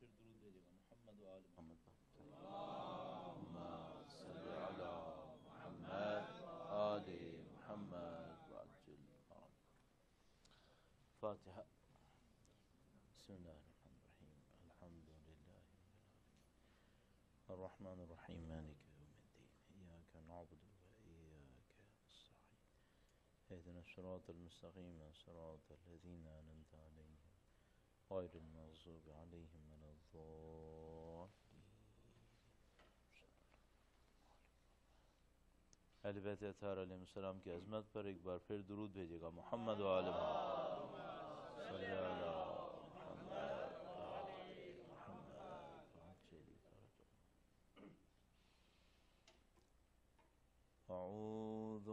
پھر درود بھیجے گا محمد و آل محمد اللہم صلی علی محمد آل محمد وعجل فاتحہ. بسم اللہ الرحمن الرحیم الحمد للہ الرحمن الرحیم مالک یوم الدین ایاک نعبد و ایاک نستعین اهدنا الصراط المستقیم صراط الذین انعمت علیہم غیر المغضوب علیہم ولا الضالین. اہل بیت اطہار علیہ السلام کی عظمت پر ایک بار پھر درود بھیجے گا محمد و آل محمد صلی اللہ اعوذ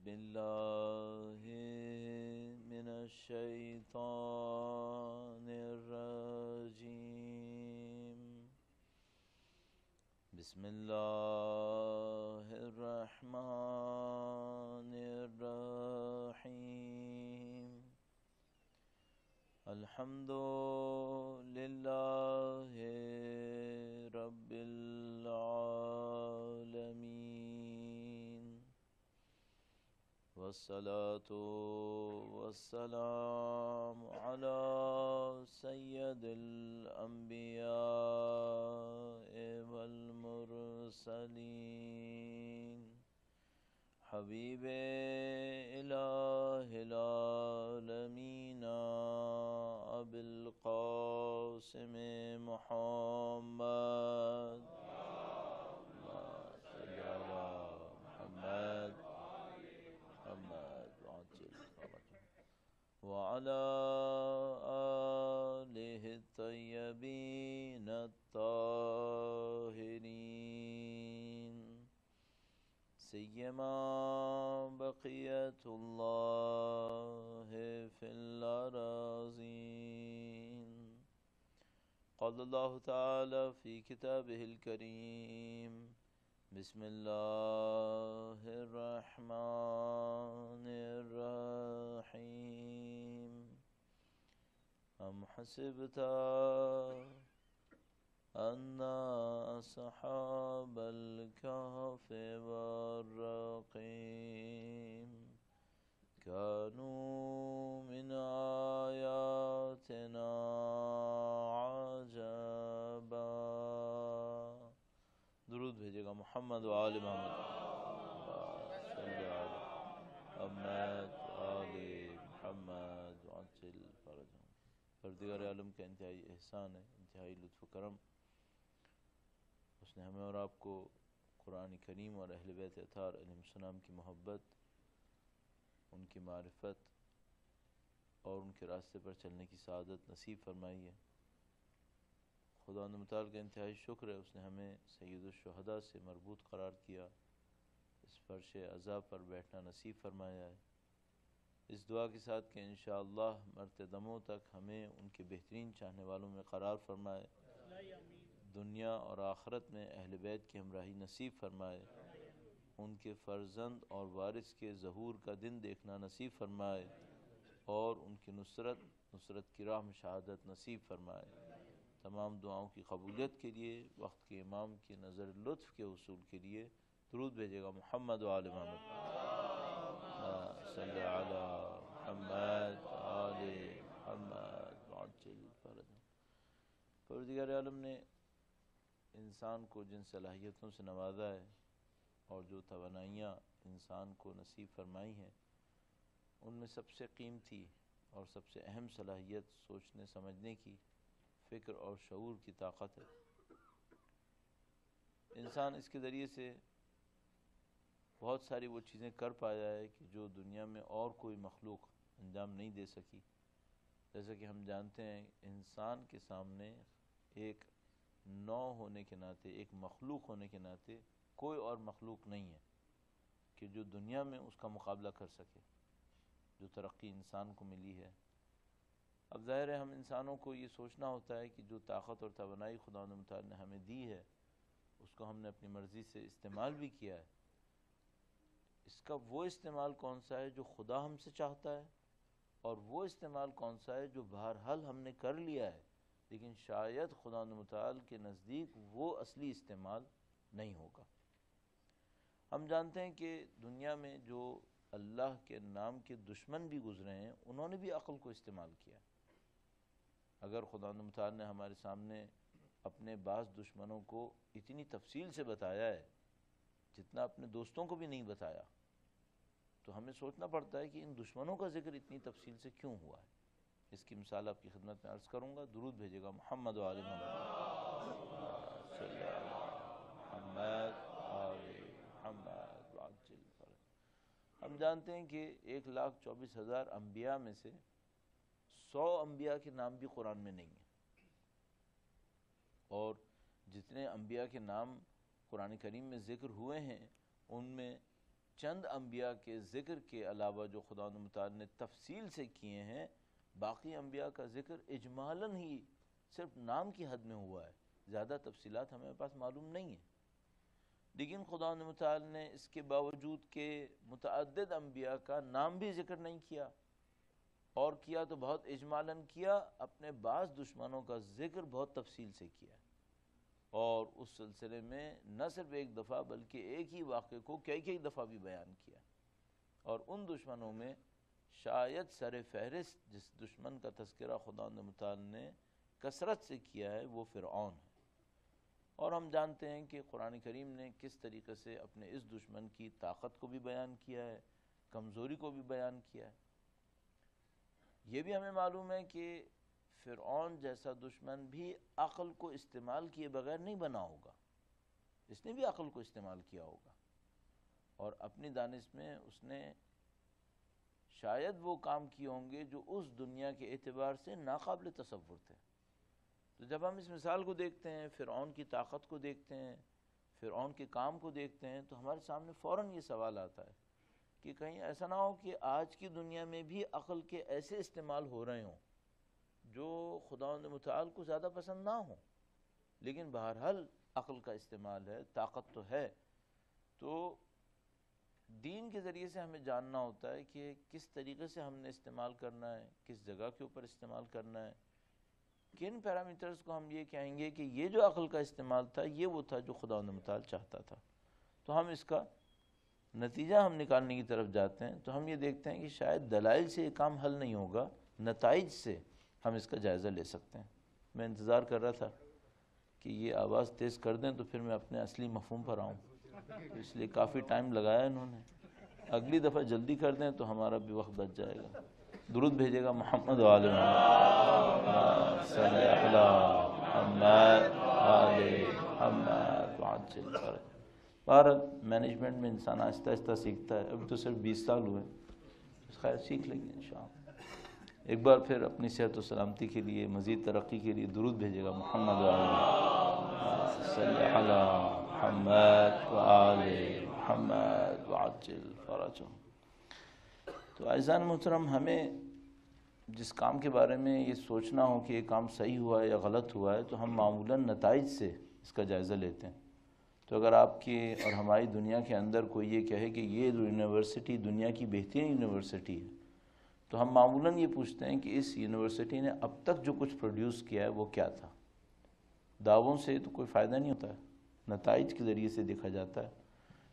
باللہ من الشیطان الرجیم. بسم اللہ الرحمن الرحیم. الحمد للہ رب العالمین والصلاة والسلام علی سید الانبیاء والمرسلین حبیب الہ العالمین ابی القاسم محمد صلی علی محمد وعلى آلہ الطیبین الطاہرین سیما بقیت اللہ فی الارضین. قال اللہ تعالی فی کتابہ الکریم بسم اللہ الرحمن الرحیم. ام حسبت ان اصحاب الكهف والرقیم كانوا من آیاتنا عجبا. درود بھیجے گا محمد و آل محمد صلی علی محمد آل محمد وعجل فرجهم. پروردگار عالم کا انتہائی احسان ہے، انتہائی لطف و کرم. اس نے ہمیں اور آپ کو قرآن کریم اور اہل بیت اطہار علیہ السلام کی محبت، ان کی معرفت اور ان کے راستے پر چلنے کی سعادت نصیب فرمائی ہے. خدا متعال کا انتہائی شکر ہے، اس نے ہمیں سید الشہداء سے مربوط قرار کیا، اس فرش عزا پر بیٹھنا نصیب فرمایا ہے. اس دعا کے ساتھ کہ انشاءاللہ مرتے دموں تک ہمیں ان کے بہترین چاہنے والوں میں قرار فرمائے، دنیا اور آخرت میں اہل بیت کی ہمراہی نصیب فرمائے، ان کے فرزند اور وارث کے ظہور کا دن دیکھنا نصیب فرمائے اور ان کی نصرت کی راہ میں شہادت نصیب فرمائے. تمام دعاؤں کی قبولیت کے لیے وقت کے امام کی نظر لطف کے حصول کے لیے درود بھیجے گا محمد و آل محمد صلی علی محمد آل محمد وعجل فرجهم. پروردگار عالم نے انسان کو جن صلاحیتوں سے نوازا ہے اور جو توانائیاں انسان کو نصیب فرمائی ہیں، ان میں سب سے قیمتی اور سب سے اہم صلاحیت سوچنے سمجھنے کی، فکر اور شعور کی طاقت ہے. انسان اس کے ذریعے سے بہت ساری وہ چیزیں کر پایا ہے کہ جو دنیا میں اور کوئی مخلوق انجام نہیں دے سکی. جیسا کہ ہم جانتے ہیں انسان کے سامنے ایک نوع ہونے کے ناطے، ایک مخلوق ہونے کے ناطے کوئی اور مخلوق نہیں ہے کہ جو دنیا میں اس کا مقابلہ کر سکے جو ترقی انسان کو ملی ہے. اب ظاہر ہے ہم انسانوں کو یہ سوچنا ہوتا ہے کہ جو طاقت اور توانائی خدا متعال نے ہمیں دی ہے اس کو ہم نے اپنی مرضی سے استعمال بھی کیا ہے. اس کا وہ استعمال کون سا ہے جو خدا ہم سے چاہتا ہے، اور وہ استعمال کون سا ہے جو بہرحال ہم نے کر لیا ہے لیکن شاید خداوند متعال کے نزدیک وہ اصلی استعمال نہیں ہوگا۔ ہم جانتے ہیں کہ دنیا میں جو اللہ کے نام کے دشمن بھی گزرے ہیں انہوں نے بھی عقل کو استعمال کیا۔ اگر خداوند متعال نے ہمارے سامنے اپنے بعض دشمنوں کو اتنی تفصیل سے بتایا ہے جتنا اپنے دوستوں کو بھی نہیں بتایا، تو ہمیں سوچنا پڑتا ہے کہ ان دشمنوں کا ذکر اتنی تفصیل سے کیوں ہوا ہے۔ اس کی مثال آپ کی خدمت میں عرض کروں گا، درود بھیجے گا محمد و آل محمد صلی اللہ محمد آل محمد وعجل فرج۔ ہم جانتے ہیں کہ 1,24,000 انبیاء میں سے 100 انبیاء کے نام بھی قرآن میں نہیں ہیں، اور جتنے انبیاء کے نام قرآن کریم میں ذکر ہوئے ہیں ان میں چند انبیاء کے ذکر کے علاوہ جو خداوند متعال نے تفصیل سے کیے ہیں، باقی انبیاء کا ذکر اجمالاً ہی صرف نام کی حد میں ہوا ہے، زیادہ تفصیلات ہمیں پاس معلوم نہیں ہیں۔ لیکن خداوند متعال نے اس کے باوجود کہ متعدد انبیاء کا نام بھی ذکر نہیں کیا، اور کیا تو بہت اجمالاً کیا، اپنے بعض دشمنوں کا ذکر بہت تفصیل سے کیا، اور اس سلسلے میں نہ صرف ایک دفعہ بلکہ ایک ہی واقعے کو کئی دفعہ بھی بیان کیا۔ اور ان دشمنوں میں شاید سر فہرست جس دشمن کا تذکرہ خداوند متعال نے کثرت سے کیا ہے وہ فرعون ہے۔ اور ہم جانتے ہیں کہ قرآن کریم نے کس طریقے سے اپنے اس دشمن کی طاقت کو بھی بیان کیا ہے، کمزوری کو بھی بیان کیا ہے۔ یہ بھی ہمیں معلوم ہے کہ فرعون جیسا دشمن بھی عقل کو استعمال کیے بغیر نہیں بنا ہوگا، اس نے بھی عقل کو استعمال کیا ہوگا، اور اپنی دانش میں اس نے شاید وہ کام کیے ہوں گے جو اس دنیا کے اعتبار سے ناقابل تصور تھے۔ تو جب ہم اس مثال کو دیکھتے ہیں، فرعون کی طاقت کو دیکھتے ہیں، فرعون کے کام کو دیکھتے ہیں، تو ہمارے سامنے فوراً یہ سوال آتا ہے کہ کہیں ایسا نہ ہو کہ آج کی دنیا میں بھی عقل کے ایسے استعمال ہو رہے ہوں جو خداوند متعال کو زیادہ پسند نہ ہوں، لیکن بہرحال عقل کا استعمال ہے، طاقت تو ہے۔ تو دین کے ذریعے سے ہمیں جاننا ہوتا ہے کہ کس طریقے سے ہم نے استعمال کرنا ہے، کس جگہ کے اوپر استعمال کرنا ہے، کن پیرامیٹرز کو ہم یہ کہیں گے کہ یہ جو عقل کا استعمال تھا یہ وہ تھا جو خداوند متعال چاہتا تھا۔ تو ہم اس کا نتیجہ ہم نکالنے کی طرف جاتے ہیں، تو ہم یہ دیکھتے ہیں کہ شاید دلائل سے یہ کام حل نہیں ہوگا، نتائج سے ہم اس کا جائزہ لے سکتے ہیں۔ میں انتظار کر رہا تھا کہ یہ آواز تیز کر دیں تو پھر میں اپنے اصلی مفہوم پر آؤں، تو اس لیے کافی ٹائم لگایا انہوں نے۔ اگلی دفعہ جلدی کر دیں تو ہمارا بھی وقت بچ جائے گا۔ درود بھیجے گا محمد و آل محمد صلی اللہ محمد آل محمد وعجل فرج۔ بہرحال مینجمنٹ میں انسان آہستہ آہستہ سیکھتا ہے، ابھی تو صرف 20 سال ہوئے، خیر سیکھ لیں گے انشاءاللہ۔ ایک بار پھر اپنی صحت و سلامتی کے لیے، مزید ترقی کے لیے درود بھیجے گا محمد و آل محمد صلی اللہ محمد و آل محمد وعجل فرجہ۔ تو اعزائے محترم، ہمیں جس کام کے بارے میں یہ سوچنا ہو کہ یہ کام صحیح ہوا ہے یا غلط ہوا ہے، تو ہم معمولاً نتائج سے اس کا جائزہ لیتے ہیں۔ تو اگر آپ کی اور ہماری دنیا کے اندر کوئی یہ کہے کہ یہ یونیورسٹی دنیا کی بہترین یونیورسٹی ہے، تو ہم معمولاً یہ پوچھتے ہیں کہ اس یونیورسٹی نے اب تک جو کچھ پروڈیوس کیا ہے وہ کیا تھا۔ دعووں سے تو کوئی فائدہ نہیں ہوتا ہے، نتائج کے ذریعے سے دیکھا جاتا ہے۔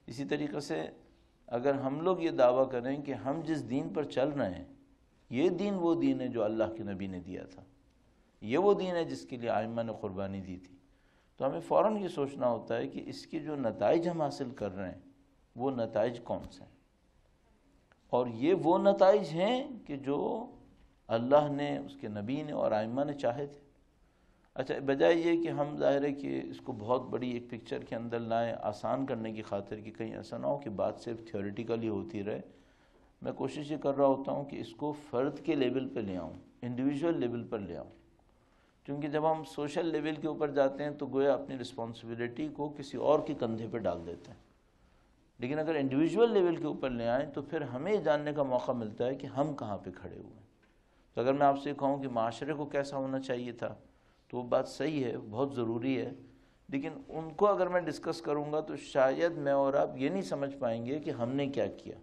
اسی طریقے سے اگر ہم لوگ یہ دعویٰ کریں کہ ہم جس دین پر چل رہے ہیں یہ دین وہ دین ہے جو اللہ کے نبی نے دیا تھا، یہ وہ دین ہے جس کے لیے ائمہ نے قربانی دی تھی، تو ہمیں فوراً یہ سوچنا ہوتا ہے کہ اس کے جو نتائج ہم حاصل کر رہے ہیں وہ نتائج کون سے ہیں، اور یہ وہ نتائج ہیں کہ جو اللہ نے، اس کے نبی نے اور ائمہ نے چاہے تھے۔ اچھا، بجائے یہ کہ ہم ظاہر ہے کہ اس کو بہت بڑی ایک پکچر کے اندر لائیں آسان کرنے کی خاطر کہ کہیں ایسا نہ ہو کہ بات صرف تھیوریٹیکلی ہوتی رہے، میں کوشش یہ کر رہا ہوتا ہوں کہ اس کو فرد کے لیول پہ لے آؤں، انڈیویژول لیول پر لے آؤں، کیونکہ جب ہم سوشل لیول کے اوپر جاتے ہیں تو گویا اپنی رسپانسبلٹی کو کسی اور کے کندھے پہ ڈال دیتے ہیں، لیکن اگر انڈیویژول لیول کے اوپر لے آئیں تو پھر ہمیں یہ جاننے کا موقع ملتا ہے کہ ہم کہاں پہ کھڑے ہوئے ہیں۔ تو اگر میں آپ سے کہوں کہ معاشرے کو کیسا ہونا چاہیے تھا تو وہ بات صحیح ہے، بہت ضروری ہے، لیکن ان کو اگر میں ڈسکس کروں گا تو شاید میں اور آپ یہ نہیں سمجھ پائیں گے کہ ہم نے کیا کیا۔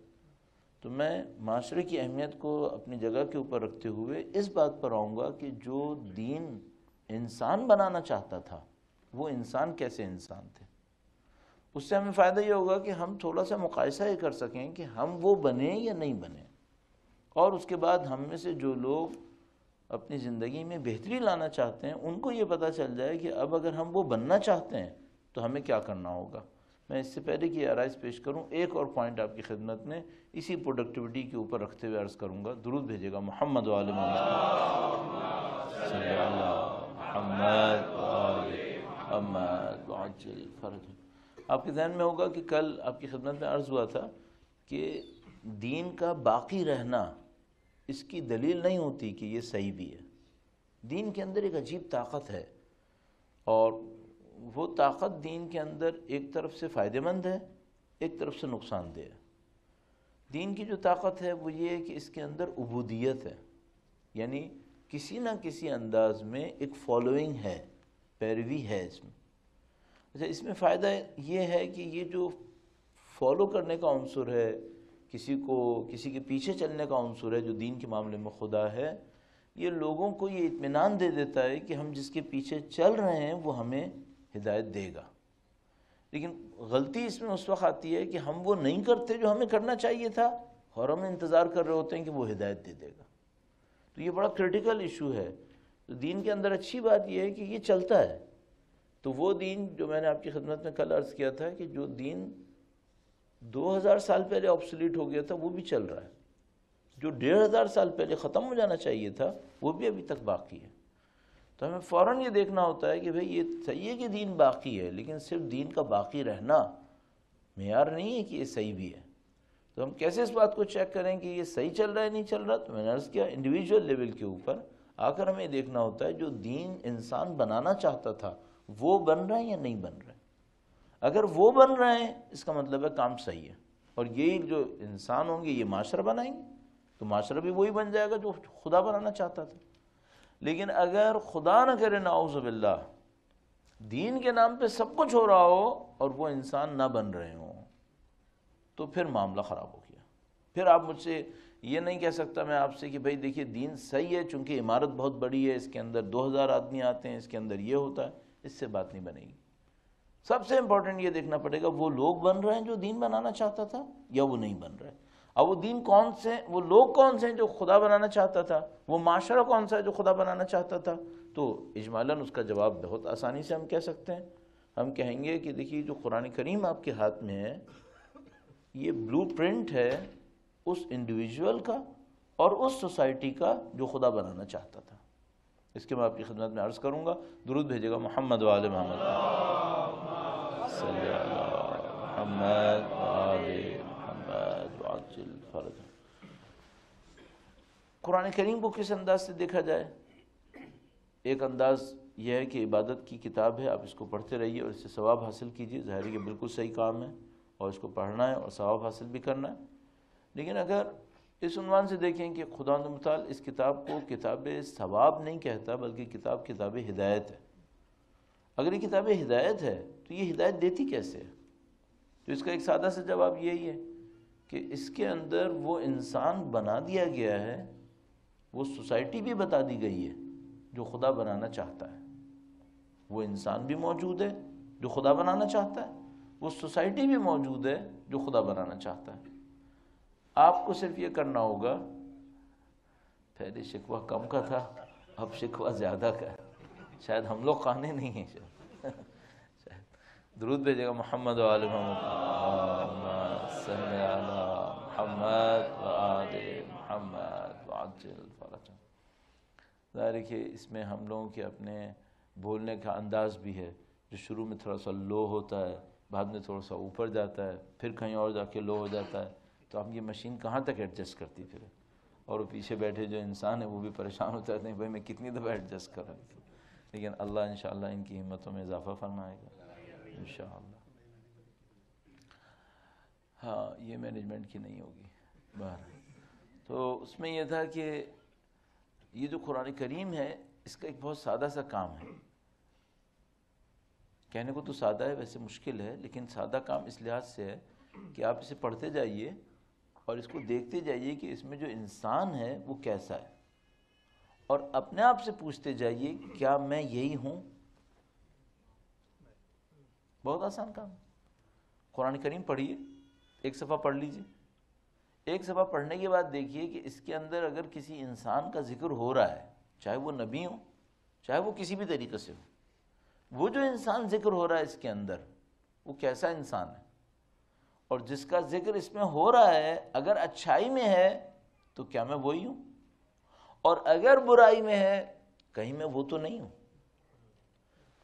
تو میں معاشرے کی اہمیت کو اپنی جگہ کے اوپر رکھتے ہوئے اس بات پر آؤں گا کہ جو دین انسان بنانا چاہتا تھا وہ انسان کیسے انسان تھے. اس سے ہمیں فائدہ یہ ہوگا کہ ہم تھوڑا سا مقایسہ یہ کر سکیں کہ ہم وہ بنیں یا نہیں بنیں، اور اس کے بعد ہم میں سے جو لوگ اپنی زندگی میں بہتری لانا چاہتے ہیں ان کو یہ پتہ چل جائے کہ اب اگر ہم وہ بننا چاہتے ہیں تو ہمیں کیا کرنا ہوگا. میں اس سے پہلے کہ یہ آرائز پیش کروں ایک اور پوائنٹ آپ کی خدمت میں اسی پروڈکٹیوٹی کے اوپر رکھتے ہوئے عرض کروں گا. درود بھیجے گا محمد و آل محمد صلی اللہ محمد و آل محمد وعجل فرج. آپ کے ذہن میں ہوگا کہ کل آپ کی خدمت میں عرض ہوا تھا کہ دین کا باقی رہنا اس کی دلیل نہیں ہوتی کہ یہ صحیح بھی ہے. دین کے اندر ایک عجیب طاقت ہے، اور وہ طاقت دین کے اندر ایک طرف سے فائدہ مند ہے، ایک طرف سے نقصان دہ ہے. دین کی جو طاقت ہے وہ یہ ہے کہ اس کے اندر عبودیت ہے، یعنی کسی نہ کسی انداز میں ایک فالوئنگ ہے، پیروی ہے اس میں. اچھا، اس میں فائدہ یہ ہے کہ یہ جو فالو کرنے کا عنصر ہے، کسی کے پیچھے چلنے کا عنصر ہے جو دین کے معاملے میں خدا ہے، یہ لوگوں کو یہ اطمینان دے دیتا ہے کہ ہم جس کے پیچھے چل رہے ہیں وہ ہمیں ہدایت دے گا. لیکن غلطی اس میں اس وقت آتی ہے کہ ہم وہ نہیں کرتے جو ہمیں کرنا چاہیے تھا، اور ہم انتظار کر رہے ہوتے ہیں کہ وہ ہدایت دے دے گا. تو یہ بڑا کرٹیکل ایشو ہے. تو دین کے اندر اچھی بات یہ ہے کہ یہ چلتا ہے. تو وہ دین جو میں نے آپ کی خدمت میں کل عرض کیا تھا کہ جو دین 2000 سال پہلے آبسولیٹ ہو گیا تھا وہ بھی چل رہا ہے، جو 1500 سال پہلے ختم ہو جانا چاہیے تھا وہ بھی ابھی تک باقی ہے. تو ہمیں فوراً یہ دیکھنا ہوتا ہے کہ بھئی یہ صحیح ہے کہ دین باقی ہے، لیکن صرف دین کا باقی رہنا معیار نہیں ہے کہ یہ صحیح بھی ہے. تو ہم کیسے اس بات کو چیک کریں کہ یہ صحیح چل رہا ہے نہیں چل رہا؟ تو میں نے عرض کیا انڈیویجول لیول کے اوپر آ کر ہمیں دیکھنا ہوتا ہے جو دین انسان بنانا چاہتا تھا وہ بن رہا ہے یا نہیں بن رہا ہے. اگر وہ بن رہے ہیں اس کا مطلب ہے کام صحیح ہے، اور یہی جو انسان ہوں گے یہ معاشرہ بنائیں گے تو معاشرہ بھی وہی بن جائے گا جو خدا بنانا چاہتا تھا. لیکن اگر خدا نہ کرے نعوذ باللہ دین کے نام پہ سب کچھ ہو رہا ہو اور وہ انسان نہ بن رہے ہوں تو پھر معاملہ خراب ہو گیا. پھر آپ مجھ سے یہ نہیں کہہ سکتا میں آپ سے کہ بھئی دیکھیے دین صحیح ہے چونکہ عمارت بہت بڑی ہے، اس کے اندر 2000 آدمی آتے ہیں، اس کے اندر یہ ہوتا ہے. اس سے بات نہیں بنے گی. سب سے امپورٹنٹ یہ دیکھنا پڑے گا وہ لوگ بن رہے ہیں جو دین بنانا چاہتا تھا یا وہ نہیں بن رہے. اب وہ دین کون سے، وہ لوگ کون سے ہیں جو خدا بنانا چاہتا تھا، وہ معاشرہ کون سا ہے جو خدا بنانا چاہتا تھا. تو اجمالاً اس کا جواب بہت آسانی سے ہم کہہ سکتے ہیں. ہم کہیں گے کہ دیکھیے جو قرآن کریم آپ کے ہاتھ میں ہے یہ بلو پرنٹ ہے اس انڈیویجول کا اور اس سوسائٹی کا جو خدا بنانا چاہتا تھا. اس کے میں آپ کی خدمت میں عرض کروں گا. درود بھیجے گا محمد و آل محمد صلی اللہ محمد و آل محمد وعجل فرج. قرآن کریم کو کس انداز سے دیکھا جائے؟ ایک انداز یہ ہے کہ عبادت کی کتاب ہے، آپ اس کو پڑھتے رہیے اور اس سے ثواب حاصل کیجیے. ظاہر ہے کہ بالکل صحیح کام ہے اور اس کو پڑھنا ہے اور ثواب حاصل بھی کرنا ہے. لیکن اگر اس عنوان سے دیکھیں کہ خداوند متعال اس کتاب کو کتاب ثواب نہیں کہتا بلکہ کتاب ہدایت ہے. اگر یہ کتاب ہدایت ہے تو یہ ہدایت دیتی کیسے ہے؟ تو اس کا ایک سادہ سا جواب یہی ہے کہ اس کے اندر وہ انسان بنا دیا گیا ہے، وہ سوسائٹی بھی بتا دی گئی ہے جو خدا بنانا چاہتا ہے. وہ انسان بھی موجود ہے جو خدا بنانا چاہتا ہے، وہ سوسائٹی بھی موجود ہے جو خدا بنانا چاہتا ہے. آپ کو صرف یہ کرنا ہوگا، پہلے شکوہ کم کا تھا اب شکوہ زیادہ کا ہے، شاید ہم لوگ قانے نہیں ہیں. شاید درود بھیجے گا محمد و آل محمد صلی اللہ محمد و آل محمد وعجل فرج. ظاہر ہے کہ اس میں ہم لوگوں کے اپنے بولنے کا انداز بھی ہے جو شروع میں تھوڑا سا لو ہوتا ہے، بعد میں تھوڑا سا اوپر جاتا ہے، پھر کہیں اور جا کے لو ہو جاتا ہے. تو اب یہ مشین کہاں تک ایڈجسٹ کرتی پھر، اور وہ پیچھے بیٹھے جو انسان ہیں وہ بھی پریشان ہو جاتے ہیں بھائی میں کتنی دفعہ ایڈجسٹ کر رہا ہوں. لیکن اللہ انشاءاللہ ان کی ہمتوں میں اضافہ فرمائے گا انشاءاللہ. ہاں یہ مینجمنٹ کی نہیں ہوگی باہر. تو اس میں یہ تھا کہ یہ جو قرآن کریم ہے اس کا ایک بہت سادہ سا کام ہے. کہنے کو تو سادہ ہے، ویسے مشکل ہے، لیکن سادہ کام اس لحاظ سے ہے کہ آپ اسے پڑھتے جائیے اور اس کو دیکھتے جائیے کہ اس میں جو انسان ہے وہ کیسا ہے، اور اپنے آپ سے پوچھتے جائیے کیا میں یہی ہوں؟ بہت آسان کام. قرآن کریم پڑھیے، ایک صفحہ پڑھ لیجیے. ایک صفحہ پڑھنے کے بعد دیکھیے کہ اس کے اندر اگر کسی انسان کا ذکر ہو رہا ہے، چاہے وہ نبی ہو، چاہے وہ کسی بھی طریقے سے ہو، وہ جو انسان ذکر ہو رہا ہے اس کے اندر، وہ کیسا انسان ہے؟ اور جس کا ذکر اس میں ہو رہا ہے اگر اچھائی میں ہے تو کیا میں وہی ہوں؟ اور اگر برائی میں ہے کہیں میں وہ تو نہیں ہوں؟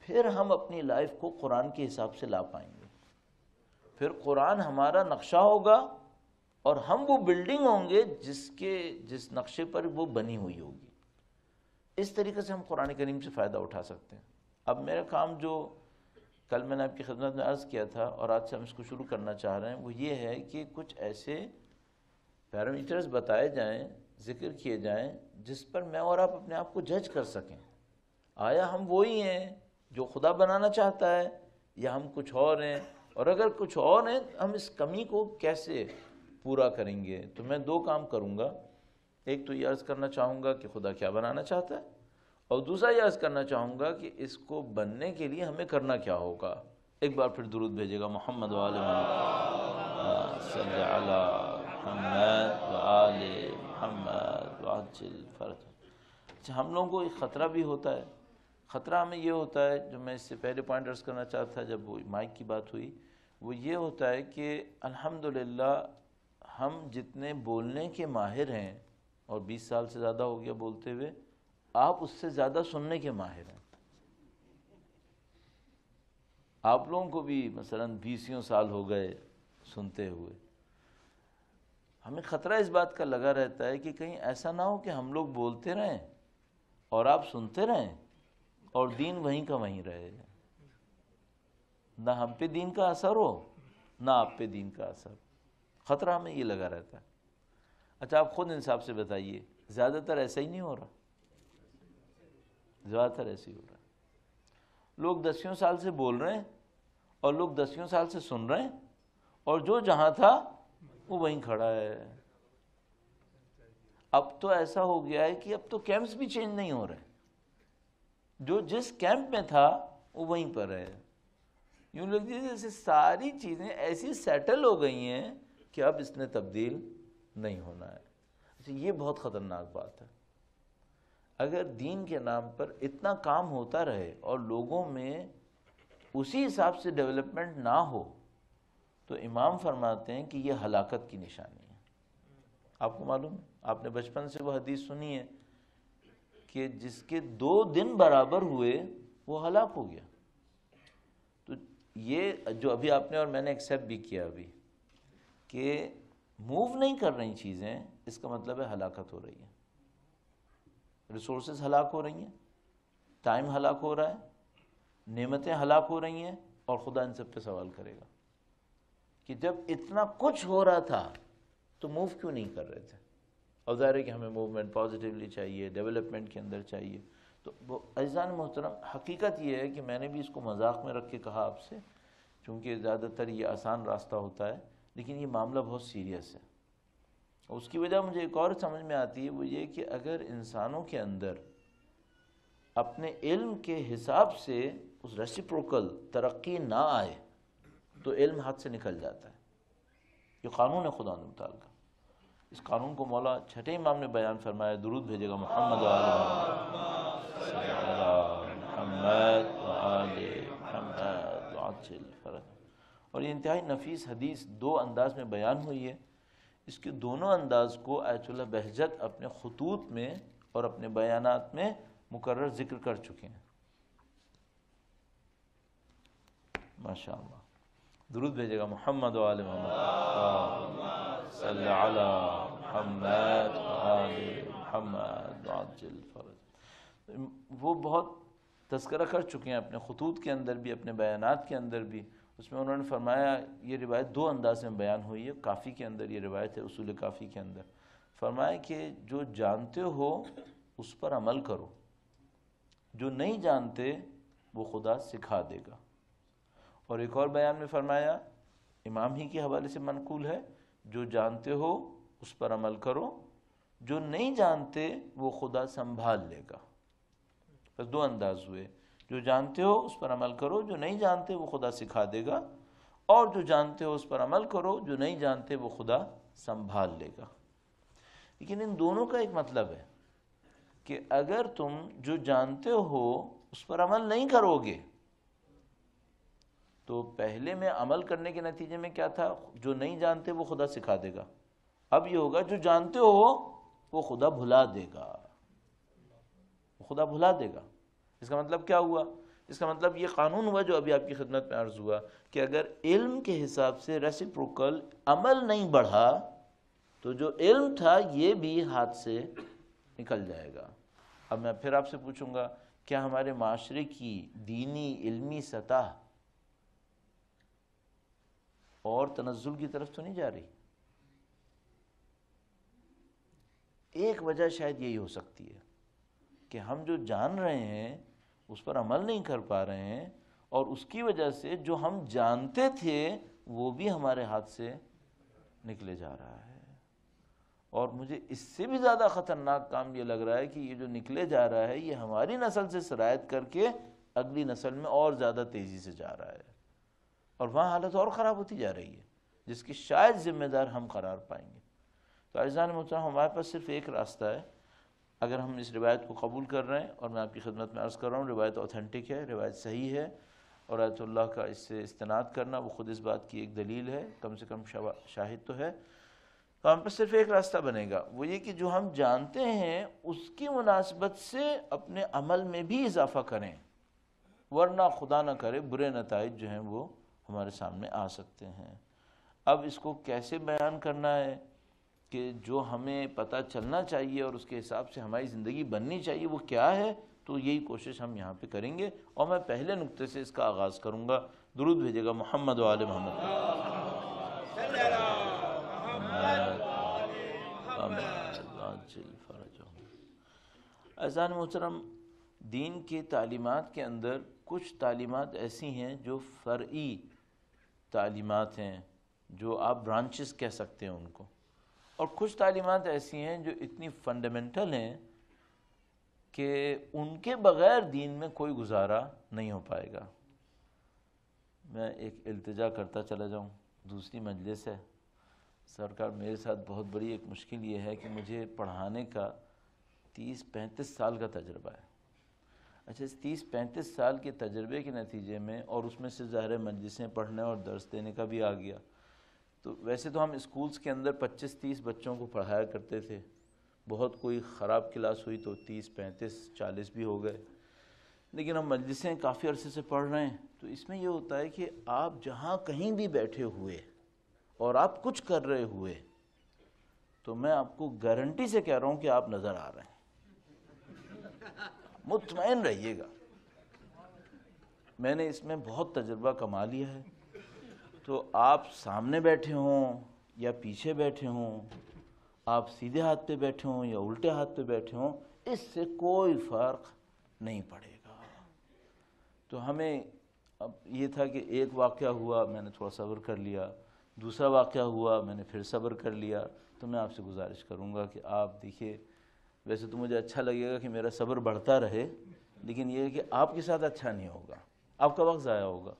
پھر ہم اپنی لائف کو قرآن کے حساب سے لا پائیں گے. پھر قرآن ہمارا نقشہ ہوگا اور ہم وہ بلڈنگ ہوں گے جس نقشے پر وہ بنی ہوئی ہوگی. اس طریقے سے ہم قرآن کریم سے فائدہ اٹھا سکتے ہیں. اب میرا کام جو کل میں نے آپ کی خدمت میں عرض کیا تھا اور آج سے ہم اس کو شروع کرنا چاہ رہے ہیں، وہ یہ ہے کہ کچھ ایسے پیرامیٹرز بتائے جائیں، ذکر کیے جائیں جس پر میں اور آپ اپنے آپ کو جج کر سکیں. آیا ہم وہی ہیں جو خدا بنانا چاہتا ہے یا ہم کچھ اور ہیں؟ اور اگر کچھ اور ہیں ہم اس کمی کو کیسے پورا کریں گے؟ تو میں دو کام کروں گا. ایک تو یہ عرض کرنا چاہوں گا کہ خدا کیا بنانا چاہتا ہے، اور دوسرا یہ عرض کرنا چاہوں گا کہ اس کو بننے کے لیے ہمیں کرنا کیا ہوگا. ایک بار پھر درود بھیجے گا محمد و آل محمد صلی علی محمد و آل محمد وعجل فرج. اچھا، ہم لوگوں کو ایک خطرہ بھی ہوتا ہے. خطرہ ہمیں یہ ہوتا ہے، جو میں اس سے پہلے پوائنٹ عرض کرنا چاہتا تھا جب وہ مائک کی بات ہوئی، وہ یہ ہوتا ہے کہ الحمدللہ ہم جتنے بولنے کے ماہر ہیں، اور 20 سال سے زیادہ ہو گیا بولتے ہوئے، آپ اس سے زیادہ سننے کے ماہر ہیں. آپ لوگوں کو بھی مثلاً 20 سال ہو گئے سنتے ہوئے. ہمیں خطرہ اس بات کا لگا رہتا ہے کہ کہیں ایسا نہ ہو کہ ہم لوگ بولتے رہیں اور آپ سنتے رہیں اور دین وہیں کا وہیں رہے، نہ ہم پہ دین کا اثر ہو نہ آپ پہ دین کا اثر. خطرہ ہمیں یہ لگا رہتا ہے. اچھا، آپ خود انصاف سے بتائیے، زیادہ تر ایسا ہی نہیں ہو رہا؟ زیادہ تر ایسے ہی ہو رہا ہے. لوگ 10 سال سے بول رہے ہیں اور لوگ 10 سال سے سن رہے ہیں، اور جو جہاں تھا وہ وہیں کھڑا ہے. اب تو ایسا ہو گیا ہے کہ اب تو کیمپس بھی چینج نہیں ہو رہے، جو جس کیمپ میں تھا وہ وہیں پر ہے. یوں لگ جیسے ساری چیزیں ایسی سیٹل ہو گئی ہیں کہ اب اس نے تبدیل نہیں ہونا ہے. یہ بہت خطرناک بات ہے. اگر دین کے نام پر اتنا کام ہوتا رہے اور لوگوں میں اسی حساب سے ڈیولپمنٹ نہ ہو تو امام فرماتے ہیں کہ یہ ہلاکت کی نشانی ہے. آپ کو معلوم ہے، آپ نے بچپن سے وہ حدیث سنی ہے کہ جس کے 2 دن برابر ہوئے وہ ہلاک ہو گیا. تو یہ جو ابھی آپ نے اور میں نے ایکسیپٹ بھی کیا ابھی کہ موو نہیں کر رہی چیزیں، اس کا مطلب ہے ہلاکت ہو رہی ہے. ریسورسز ہلاک ہو رہی ہیں، ٹائم ہلاک ہو رہا ہے، نعمتیں ہلاک ہو رہی ہیں، اور خدا ان سب پہ سوال کرے گا کہ جب اتنا کچھ ہو رہا تھا تو موو کیوں نہیں کر رہے تھے؟ اور ظاہر ہے کہ ہمیں موومنٹ پازیٹیولی چاہیے، ڈیولپمنٹ کے اندر چاہیے. تو عزیزان محترم، حقیقت یہ ہے کہ میں نے بھی اس کو مذاق میں رکھ کے کہا آپ سے، چونکہ زیادہ تر یہ آسان راستہ ہوتا ہے، لیکن یہ معاملہ بہت سیریس ہے. اس کی وجہ مجھے ایک اور سمجھ میں آتی ہے، وہ یہ کہ اگر انسانوں کے اندر اپنے علم کے حساب سے اس ریسیپروکل ترقی نہ آئے تو علم ہاتھ سے نکل جاتا ہے. یہ قانون ہے خدا متعال کا. اس قانون کو مولا چھٹے امام نے بیان فرمایا. درود بھیجے گا محمد و آل محمد و آل محمد وعجل فرج. اور یہ انتہائی نفیس حدیث 2 انداز میں بیان ہوئی ہے. اس کے دونوں انداز کو آیت اللہ بہجت اپنے خطوط میں اور اپنے بیانات میں مکرر ذکر کر چکے ہیں. ماشاءاللہ. درود بھیجے گا محمد و آل محمد صلی علی محمد و آل محمد وعجل فرج. وہ بہت تذکرہ کر چکے ہیں اپنے خطوط کے اندر بھی، اپنے بیانات کے اندر بھی. اس میں انہوں نے فرمایا، یہ روایت 2 انداز میں بیان ہوئی ہے. کافی کے اندر یہ روایت ہے، اصول کافی کے اندر فرمایا کہ جو جانتے ہو اس پر عمل کرو، جو نہیں جانتے وہ خدا سکھا دے گا. اور ایک اور بیان میں فرمایا، امام ہی کے حوالے سے منقول ہے، جو جانتے ہو اس پر عمل کرو، جو نہیں جانتے وہ خدا سنبھال لے گا. بس دو انداز ہوئے، جو جانتے ہو اس پر عمل کرو، جو نہیں جانتے وہ خدا سکھا دے گا، اور جو جانتے ہو اس پر عمل کرو، جو نہیں جانتے وہ خدا سنبھال لے گا. لیکن ان دونوں کا ایک مطلب ہے کہ اگر تم جو جانتے ہو اس پر عمل نہیں کرو گے تو پہلے میں عمل کرنے کے نتیجے میں کیا تھا؟ جو نہیں جانتے وہ خدا سکھا دے گا. اب یہ ہوگا جو جانتے ہو وہ خدا بھلا دے گا، خدا بھلا دے گا. اس کا مطلب کیا ہوا؟ اس کا مطلب یہ قانون ہوا جو ابھی آپ کی خدمت میں عرض ہوا کہ اگر علم کے حساب سے ریسیپروکل عمل نہیں بڑھا تو جو علم تھا یہ بھی ہاتھ سے نکل جائے گا. اب میں پھر آپ سے پوچھوں گا، کیا ہمارے معاشرے کی دینی علمی سطح اور تنزل کی طرف تو نہیں جا رہی؟ ایک وجہ شاید یہی ہو سکتی ہے کہ ہم جو جان رہے ہیں اس پر عمل نہیں کر پا رہے ہیں، اور اس کی وجہ سے جو ہم جانتے تھے وہ بھی ہمارے ہاتھ سے نکلے جا رہا ہے. اور مجھے اس سے بھی زیادہ خطرناک کام یہ لگ رہا ہے کہ یہ جو نکلے جا رہا ہے یہ ہماری نسل سے سرایت کر کے اگلی نسل میں اور زیادہ تیزی سے جا رہا ہے، اور وہاں حالت اور خراب ہوتی جا رہی ہے جس کی شاید ذمہ دار ہم قرار پائیں گے. تو عزیزان محترم، ہمارے پاس صرف ایک راستہ ہے. اگر ہم اس روایت کو قبول کر رہے ہیں، اور میں آپ کی خدمت میں عرض کر رہا ہوں روایت اوتھینٹک ہے، روایت صحیح ہے، اور آیت اللہ کا اس سے استناد کرنا وہ خود اس بات کی ایک دلیل ہے، کم سے کم شاہد تو ہے. تو ہم پر صرف ایک راستہ بنے گا، وہ یہ کہ جو ہم جانتے ہیں اس کی مناسبت سے اپنے عمل میں بھی اضافہ کریں، ورنہ خدا نہ کرے برے نتائج جو ہیں وہ ہمارے سامنے آ سکتے ہیں. اب اس کو کیسے بیان کرنا ہے کہ جو ہمیں پتہ چلنا چاہیے اور اس کے حساب سے ہماری زندگی بننی چاہیے وہ کیا ہے، تو یہی کوشش ہم یہاں پہ کریں گے. اور میں پہلے نقطے سے اس کا آغاز کروں گا. درود بھیجے گا محمد و آل محمد. عزیزان محترم، دین کی تعلیمات کے اندر کچھ تعلیمات ایسی ہیں جو فرعی تعلیمات ہیں، جو آپ برانچز کہہ سکتے ہیں ان کو، اور کچھ تعلیمات ایسی ہیں جو اتنی فنڈامنٹل ہیں کہ ان کے بغیر دین میں کوئی گزارا نہیں ہو پائے گا. میں ایک التجا کرتا چلا جاؤں، دوسری مجلس ہے. سرکار میرے ساتھ بہت بڑی ایک مشکل یہ ہے کہ مجھے پڑھانے کا 30-35 سال کا تجربہ ہے. اچھا، اس 30-35 سال کے تجربے کے نتیجے میں، اور اس میں سے ظاہر مجلسیں پڑھنے اور درس دینے کا بھی آ گیا، تو ویسے تو ہم اسکولز کے اندر 25-30 بچوں کو پڑھایا کرتے تھے. بہت کوئی خراب کلاس ہوئی تو 30-35-40 بھی ہو گئے. لیکن ہم مجلسیں کافی عرصے سے پڑھ رہے ہیں، تو اس میں یہ ہوتا ہے کہ آپ جہاں کہیں بھی بیٹھے ہوئے اور آپ کچھ کر رہے ہوئے، تو میں آپ کو گارنٹی سے کہہ رہا ہوں کہ آپ نظر آ رہے ہیں. مطمئن رہیے گا، میں نے اس میں بہت تجربہ کما لیا ہے. تو آپ سامنے بیٹھے ہوں یا پیچھے بیٹھے ہوں، آپ سیدھے ہاتھ پہ بیٹھے ہوں یا الٹے ہاتھ پہ بیٹھے ہوں، اس سے کوئی فرق نہیں پڑے گا. تو ہمیں اب یہ تھا کہ ایک واقعہ ہوا، میں نے تھوڑا صبر کر لیا، دوسرا واقعہ ہوا، میں نے پھر صبر کر لیا. تو میں آپ سے گزارش کروں گا کہ آپ دیکھیے، ویسے تو مجھے اچھا لگے گا کہ میرا صبر بڑھتا رہے، لیکن یہ ہے کہ آپ کے ساتھ اچھا نہیں ہوگا، آپ کا وقت ضائع ہوگا.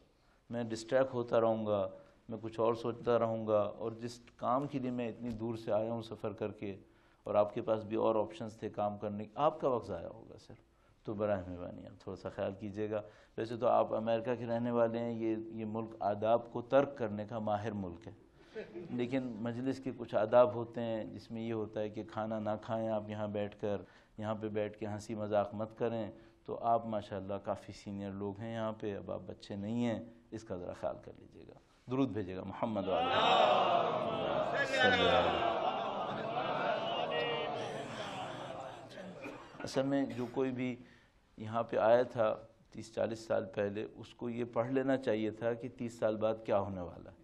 میں ڈسٹریکٹ ہوتا رہوں گا، میں کچھ اور سوچتا رہوں گا، اور جس کام کے لیے میں اتنی دور سے آیا ہوں سفر کر کے، اور آپ کے پاس بھی اور آپشنز تھے کام کرنے کے، آپ کا وقت ضائع ہوگا سر. تو براہ مہربانی آپ تھوڑا سا خیال کیجیے گا. ویسے تو آپ امریکہ کے رہنے والے ہیں، یہ ملک آداب کو ترک کرنے کا ماہر ملک ہے، لیکن مجلس کے کچھ آداب ہوتے ہیں جس میں یہ ہوتا ہے کہ کھانا نہ کھائیں آپ یہاں بیٹھ کر، یہاں پہ بیٹھ کے ہنسی مذاق مت کریں. تو آپ ماشاءاللہ کافی سینئر لوگ ہیں یہاں پہ، اب آپ بچے نہیں ہیں، اس کا ذرا خیال کر لیجیے گا. درود بھیجے گا محمد والے. اصل میں جو کوئی بھی یہاں پہ آیا تھا 30-40 سال پہلے، اس کو یہ پڑھ لینا چاہیے تھا کہ 30 سال بعد کیا ہونے والا ہے.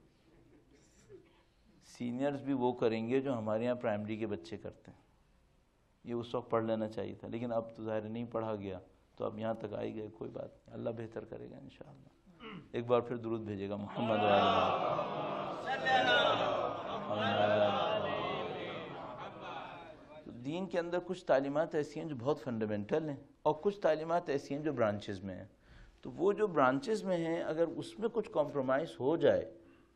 سینئرز بھی وہ کریں گے جو ہمارے یہاں پرائمری کے بچے کرتے ہیں، یہ اس وقت پڑھ لینا چاہیے تھا. لیکن اب تو ظاہر نہیں پڑھا گیا، تو اب یہاں تک آئی گئے، کوئی بات نہیں، اللہ بہتر کرے گا انشاءاللہ. ایک بار پھر درود بھیجے گا محمد دین کے اندر کچھ تعلیمات ایسی ہیں جو بہت فنڈامنٹل ہیں اور کچھ تعلیمات ایسی ہیں جو برانچز میں ہیں. تو وہ جو برانچز میں ہیں اگر اس میں کچھ کمپرومائز ہو جائے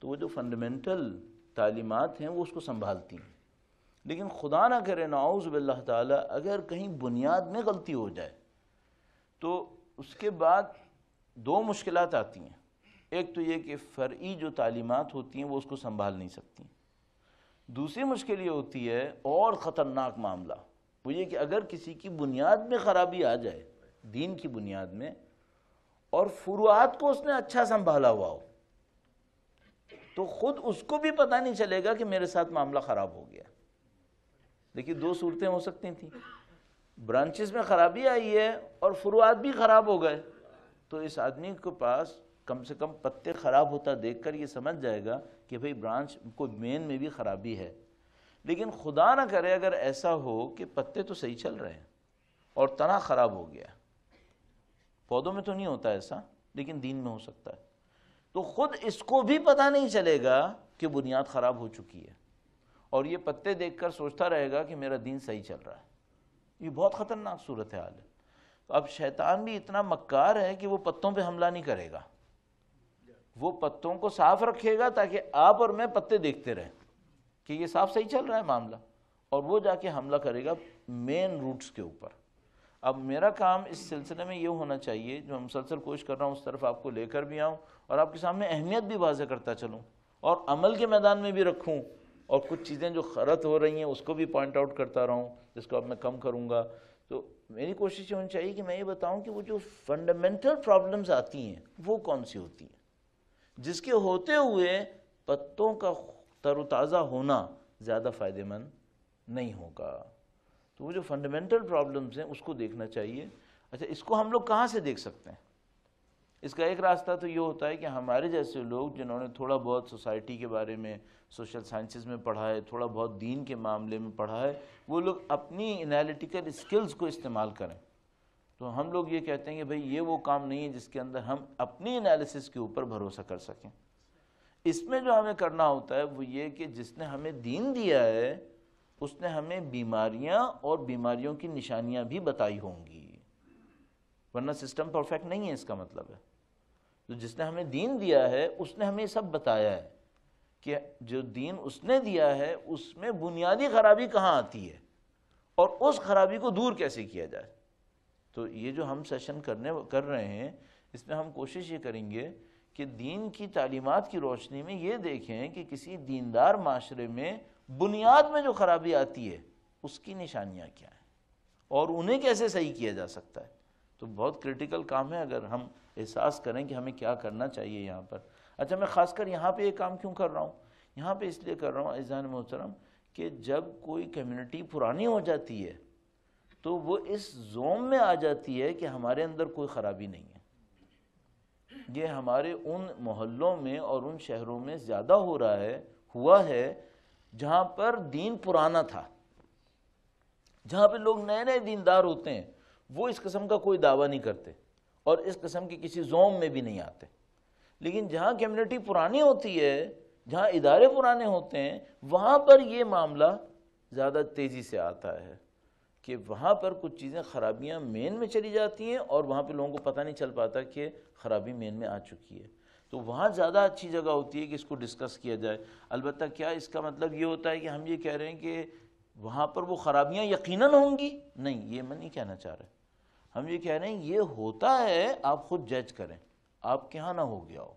تو وہ جو فنڈامنٹل تعلیمات ہیں وہ اس کو سنبھالتی ہیں. لیکن خدا نہ کرے نعوذ باللہ تعالی اگر کہیں بنیاد میں غلطی ہو جائے تو اس کے بعد دو مشکلات آتی ہیں. ایک تو یہ کہ فرعی جو تعلیمات ہوتی ہیں وہ اس کو سنبھال نہیں سکتی. دوسری مشکل یہ ہوتی ہے اور خطرناک معاملہ وہ یہ کہ اگر کسی کی بنیاد میں خرابی آ جائے دین کی بنیاد میں اور فروعات کو اس نے اچھا سنبھالا ہوا ہو تو خود اس کو بھی پتہ نہیں چلے گا کہ میرے ساتھ معاملہ خراب ہو گیا. دیکھیے دو صورتیں ہو سکتی تھیں. برانچز میں خرابی آئی ہے اور فروعات بھی خراب ہو گئے تو اس آدمی کے پاس کم سے کم پتے خراب ہوتا دیکھ کر یہ سمجھ جائے گا کہ بھئی برانچ کو مین میں بھی خرابی ہے. لیکن خدا نہ کرے اگر ایسا ہو کہ پتے تو صحیح چل رہے ہیں اور تنا خراب ہو گیا. پودوں میں تو نہیں ہوتا ایسا لیکن دین میں ہو سکتا ہے. تو خود اس کو بھی پتہ نہیں چلے گا کہ بنیاد خراب ہو چکی ہے اور یہ پتے دیکھ کر سوچتا رہے گا کہ میرا دین صحیح چل رہا ہے. یہ بہت خطرناک صورتحال ہے. تو اب شیطان بھی اتنا مکار ہے کہ وہ پتوں پہ حملہ نہیں کرے گا. وہ پتوں کو صاف رکھے گا تاکہ آپ اور میں پتے دیکھتے رہیں کہ یہ صاف صحیح چل رہا ہے معاملہ اور وہ جا کے حملہ کرے گا مین روٹس کے اوپر. اب میرا کام اس سلسلے میں یہ ہونا چاہیے جو مسلسل کوشش کر رہا ہوں اس طرف آپ کو لے کر بھی آؤں اور آپ کے سامنے اہمیت بھی واضح کرتا چلوں اور عمل کے میدان میں بھی رکھوں اور کچھ چیزیں جو غلط ہو رہی ہیں اس کو بھی پوائنٹ آؤٹ کرتا رہوں جس کو اب میں کم کروں گا. تو میری کوشش یہ ہونی چاہیے کہ میں یہ بتاؤں کہ وہ جو فنڈامنٹل پرابلمز آتی ہیں وہ کون سی ہوتی ہیں جس کے ہوتے ہوئے پتوں کا تر و تازہ ہونا زیادہ فائدہ مند نہیں ہوگا. تو وہ جو فنڈامنٹل پرابلمز ہیں اس کو دیکھنا چاہیے. اچھا اس کو ہم لوگ کہاں سے دیکھ سکتے ہیں؟ اس کا ایک راستہ تو یہ ہوتا ہے کہ ہمارے جیسے لوگ جنہوں نے تھوڑا بہت سوسائٹی کے بارے میں سوشل سائنسز میں پڑھا ہے تھوڑا بہت دین کے معاملے میں پڑھا ہے وہ لوگ اپنی انالیٹیکل اسکلز کو استعمال کریں. تو ہم لوگ یہ کہتے ہیں کہ بھئی یہ وہ کام نہیں ہے جس کے اندر ہم اپنی انالیسس کے اوپر بھروسہ کر سکیں. اس میں جو ہمیں کرنا ہوتا ہے وہ یہ کہ جس نے ہمیں دین دیا ہے اس نے ہمیں بیماریاں اور بیماریوں کی نشانیاں بھی بتائی ہوں گی ورنہ سسٹم پرفیکٹ نہیں ہے. اس کا مطلب ہے تو جس نے ہمیں دین دیا ہے اس نے ہمیں سب بتایا ہے کہ جو دین اس نے دیا ہے اس میں بنیادی خرابی کہاں آتی ہے اور اس خرابی کو دور کیسے کیا جائے. تو یہ جو ہم سیشن کر رہے ہیں اس میں ہم کوشش یہ کریں گے کہ دین کی تعلیمات کی روشنی میں یہ دیکھیں کہ کسی دیندار معاشرے میں بنیاد میں جو خرابی آتی ہے اس کی نشانیاں کیا ہیں اور انہیں کیسے صحیح کیا جا سکتا ہے. تو بہت کرٹیکل کام ہے اگر ہم احساس کریں کہ ہمیں کیا کرنا چاہیے یہاں پر. اچھا میں خاص کر یہاں پہ یہ کام کیوں کر رہا ہوں؟ یہاں پہ اس لیے کر رہا ہوں عزیزان محترم کہ جب کوئی کمیونٹی پرانی ہو جاتی ہے تو وہ اس زوم میں آ جاتی ہے کہ ہمارے اندر کوئی خرابی نہیں ہے. یہ ہمارے ان محلوں میں اور ان شہروں میں زیادہ ہوا ہے جہاں پر دین پرانا تھا, جہاں پہ لوگ نئے نئے دیندار ہوتے ہیں وہ اس قسم کا کوئی دعویٰ نہیں کرتے اور اس قسم کی کسی زوم میں بھی نہیں آتے. لیکن جہاں کمیونٹی پرانی ہوتی ہے, جہاں ادارے پرانے ہوتے ہیں, وہاں پر یہ معاملہ زیادہ تیزی سے آتا ہے کہ وہاں پر کچھ چیزیں خرابیاں مین میں چلی جاتی ہیں اور وہاں پہ لوگوں کو پتہ نہیں چل پاتا کہ خرابی مین میں آ چکی ہے. تو وہاں زیادہ اچھی جگہ ہوتی ہے کہ اس کو ڈسکس کیا جائے. البتہ کیا اس کا مطلب یہ ہوتا ہے کہ ہم یہ کہہ رہے ہیں کہ وہاں پر وہ خرابیاں یقیناً ہوں گی؟ نہیں, یہ میں نہیں کہنا چاہ رہے. ہم یہ کہہ رہے ہیں یہ ہوتا ہے, آپ خود جج کریں آپ کے ہاں نہ ہو گیا ہو.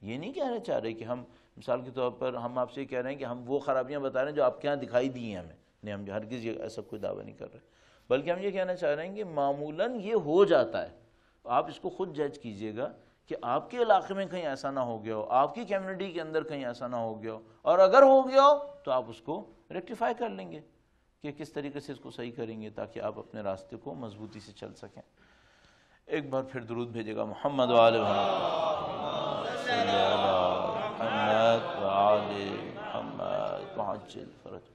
یہ نہیں کہنا چاہ رہے کہ ہم مثال کے طور پر ہم آپ سے کہہ رہے ہیں کہ ہم وہ خرابیاں بتا رہے ہیں جو آپ کے ہاں دکھائی دی ہیں ہمیں. نہیں, ہم ہرگز یہ ایسا کوئی دعویٰ نہیں کر رہے, بلکہ ہم یہ کہنا چاہ رہے ہیں کہ معمولاً یہ ہو جاتا ہے. آپ اس کو خود جج کیجئے گا کہ آپ کے علاقے میں کہیں ایسا نہ ہو گیا ہو, آپ کی کمیونٹی کے اندر کہیں ایسا نہ ہو گیا ہو, اور اگر ہو گیا ہو تو آپ اس کو ریکٹیفائی کر لیں گے کہ کس طریقے سے اس کو صحیح کریں گے تاکہ آپ اپنے راستے کو مضبوطی سے چل سکیں. ایک بار پھر درود بھیجے گا محمد و آل محمد صلی محمد و آل محمد وعجل فرج.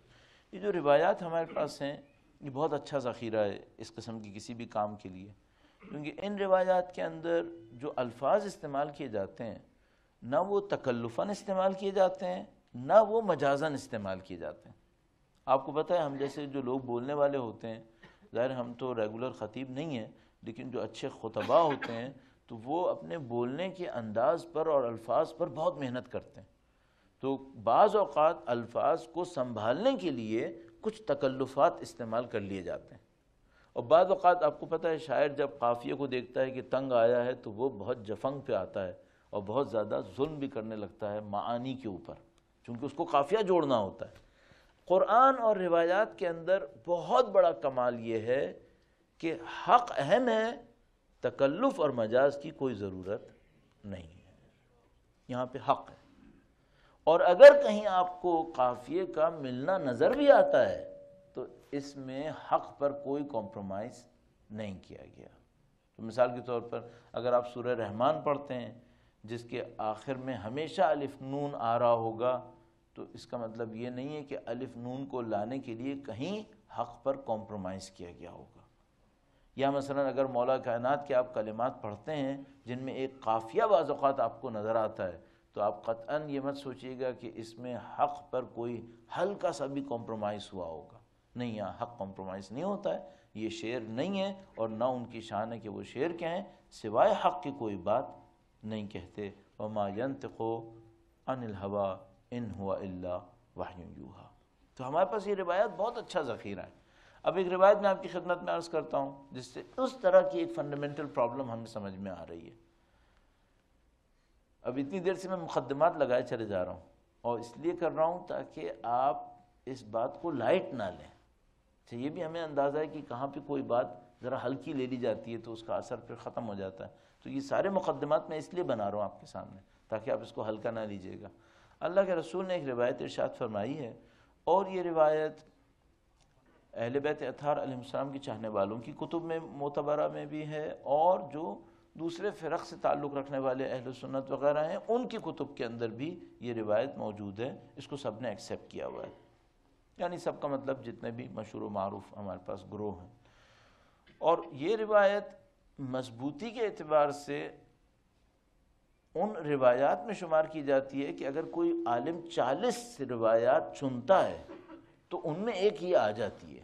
یہ جو روایات ہمارے پاس ہیں یہ بہت اچھا ذخیرہ ہے اس قسم کی کسی بھی کام کے لیے, کیونکہ ان روایات کے اندر جو الفاظ استعمال کیے جاتے ہیں نہ وہ تکلفاً استعمال کیے جاتے ہیں نہ وہ مجازاً استعمال کیے جاتے ہیں. آپ کو پتہ ہے ہم جیسے جو لوگ بولنے والے ہوتے ہیں، ظاہر ہم تو ریگولر خطیب نہیں ہیں، لیکن جو اچھے خطباء ہوتے ہیں تو وہ اپنے بولنے کے انداز پر اور الفاظ پر بہت محنت کرتے ہیں. تو بعض اوقات الفاظ کو سنبھالنے کے لیے کچھ تکلفات استعمال کر لیے جاتے ہیں، اور بعض اوقات آپ کو پتہ ہے شاعر جب قافیے کو دیکھتا ہے کہ تنگ آیا ہے تو وہ بہت جفنگ پہ آتا ہے اور بہت زیادہ ظلم بھی کرنے لگتا ہے معانی کے اوپر، چونکہ اس کو قافیہ جوڑنا ہوتا ہے. قرآن اور روایات کے اندر بہت بڑا کمال یہ ہے کہ حق اہم ہے، تکلف اور مجاز کی کوئی ضرورت نہیں ہے. یہاں پہ حق ہے، اور اگر کہیں آپ کو قافیے کا ملنا نظر بھی آتا ہے تو اس میں حق پر کوئی کمپرومائز نہیں کیا گیا. تو مثال کے طور پر اگر آپ سورہ رحمان پڑھتے ہیں جس کے آخر میں ہمیشہ الف نون آ رہا ہوگا، تو اس کا مطلب یہ نہیں ہے کہ الف نون کو لانے کے لیے کہیں حق پر کمپرومائز کیا گیا ہوگا. یا مثلا اگر مولا کائنات کے آپ کلمات پڑھتے ہیں جن میں ایک قافیہ بعض اوقات آپ کو نظر آتا ہے، تو آپ قطعاً یہ مت سوچیے گا کہ اس میں حق پر کوئی ہلکا سا بھی کمپرومائز ہوا ہوگا. نہیں، یہاں حق کمپرومائز نہیں ہوتا ہے. یہ شعر نہیں ہے اور نہ ان کی شان ہے کہ وہ شعر کہیں، سوائے حق کی کوئی بات نہیں کہتے. وما ينطق عن الهوى ان هو الا وحی یوحی. تو ہمارے پاس یہ روایت بہت اچھا ذخیرہ ہے. اب ایک روایت میں آپ کی خدمت میں عرض کرتا ہوں جس سے اس طرح کی ایک فنڈامنٹل پرابلم ہمیں سمجھ میں آ رہی ہے. اب اتنی دیر سے میں مقدمات لگائے چلے جا رہا ہوں، اور اس لیے کر رہا ہوں تاکہ آپ اس بات کو لائٹ نہ لیں. یہ بھی ہمیں اندازہ ہے کہ کہاں پہ کوئی بات ذرا ہلکی لے لی جاتی ہے تو اس کا اثر پھر ختم ہو جاتا ہے. تو یہ سارے مقدمات میں اس لیے بنا رہا ہوں آپ کے سامنے تاکہ آپ اس کو ہلکا نہ لیجیے گا. اللہ کے رسول نے ایک روایت ارشاد فرمائی ہے، اور یہ روایت اہل بیت اطہار علیہ السلام کی چاہنے والوں کی کتب میں معتبرہ میں بھی ہے، اور جو دوسرے فرق سے تعلق رکھنے والے اہل سنت وغیرہ ہیں ان کی کتب کے اندر بھی یہ روایت موجود ہے. اس کو سب نے ایکسیپٹ کیا ہوا ہے، یعنی سب کا مطلب جتنے بھی مشہور و معروف ہمارے پاس گروہ ہیں. اور یہ روایت مضبوطی کے اعتبار سے ان روایات میں شمار کی جاتی ہے کہ اگر کوئی عالم 40 روایات چنتا ہے تو ان میں ایک یہ آ جاتی ہے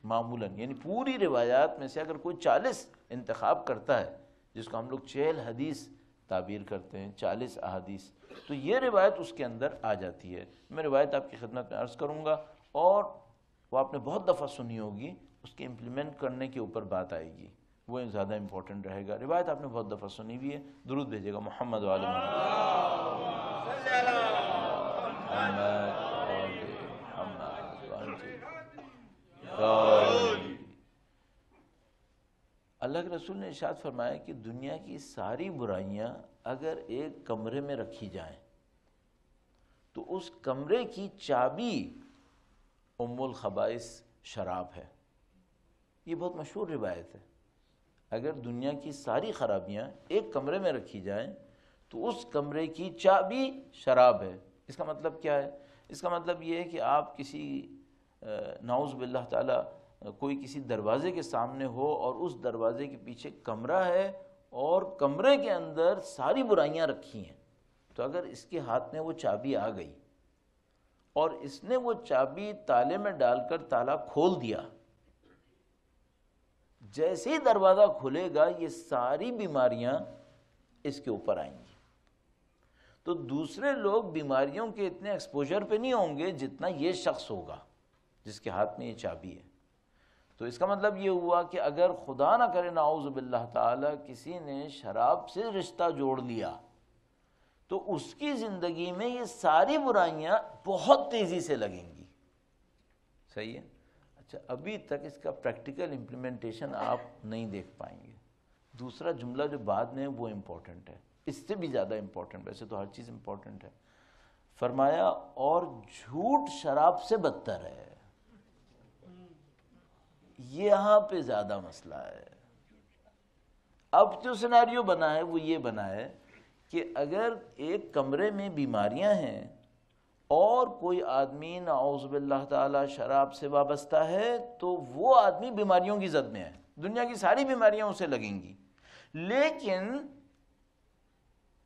معمولاً. یعنی پوری روایات میں سے اگر کوئی 40 انتخاب کرتا ہے، جس کو ہم لوگ 40 حدیث تعبیر کرتے ہیں، 40 احادیث، تو یہ روایت اس کے اندر آ جاتی ہے. میں روایت آپ کی خدمت میں عرض کروں گا، اور وہ آپ نے بہت دفعہ سنی ہوگی، اس کے امپلیمنٹ کرنے کے اوپر بات آئے گی، وہ زیادہ امپورٹنٹ رہے گا. روایت آپ نے بہت دفعہ سنی ہوئی ہے. درود بھیجے گا محمد و آل محمد. اللہ کے رسول نے ارشاد فرمایا کہ دنیا کی ساری برائیاں اگر ایک کمرے میں رکھی جائیں تو اس کمرے کی چابی ام الخبائث شراب ہے. یہ بہت مشہور روایت ہے. اگر دنیا کی ساری خرابیاں ایک کمرے میں رکھی جائیں تو اس کمرے کی چابی شراب ہے. اس کا مطلب کیا ہے؟ اس کا مطلب یہ ہے کہ آپ کسی نعوذ باللہ تعالی کوئی کسی دروازے کے سامنے ہو اور اس دروازے کے پیچھے کمرہ ہے اور کمرے کے اندر ساری برائیاں رکھی ہیں، تو اگر اس کے ہاتھ میں وہ چابی آ گئی اور اس نے وہ چابی تالے میں ڈال کر تالا کھول دیا، جیسے ہی دروازہ کھلے گا یہ ساری بیماریاں اس کے اوپر آئیں گی. تو دوسرے لوگ بیماریوں کے اتنے ایکسپوجر پہ نہیں ہوں گے جتنا یہ شخص ہوگا جس کے ہاتھ میں یہ چابی ہے. تو اس کا مطلب یہ ہوا کہ اگر خدا نہ کرے نعوذ باللہ تعالی کسی نے شراب سے رشتہ جوڑ لیا تو اس کی زندگی میں یہ ساری برائیاں بہت تیزی سے لگیں گی. صحیح ہے؟ اچھا، ابھی تک اس کا پریکٹیکل امپلیمنٹیشن آپ نہیں دیکھ پائیں گے. دوسرا جملہ جو بعد میں ہے وہ امپورٹنٹ ہے، اس سے بھی زیادہ امپورٹنٹ، ویسے تو ہر چیز امپورٹنٹ ہے. فرمایا اور جھوٹ شراب سے بدتر ہے. یہاں پہ زیادہ مسئلہ ہے. اب جو سینیریو بنا ہے وہ یہ بنا ہے کہ اگر ایک کمرے میں بیماریاں ہیں اور کوئی آدمی نعوذ باللہ تعالی شراب سے وابستہ ہے تو وہ آدمی بیماریوں کی زد میں ہے، دنیا کی ساری بیماریاں اسے لگیں گی. لیکن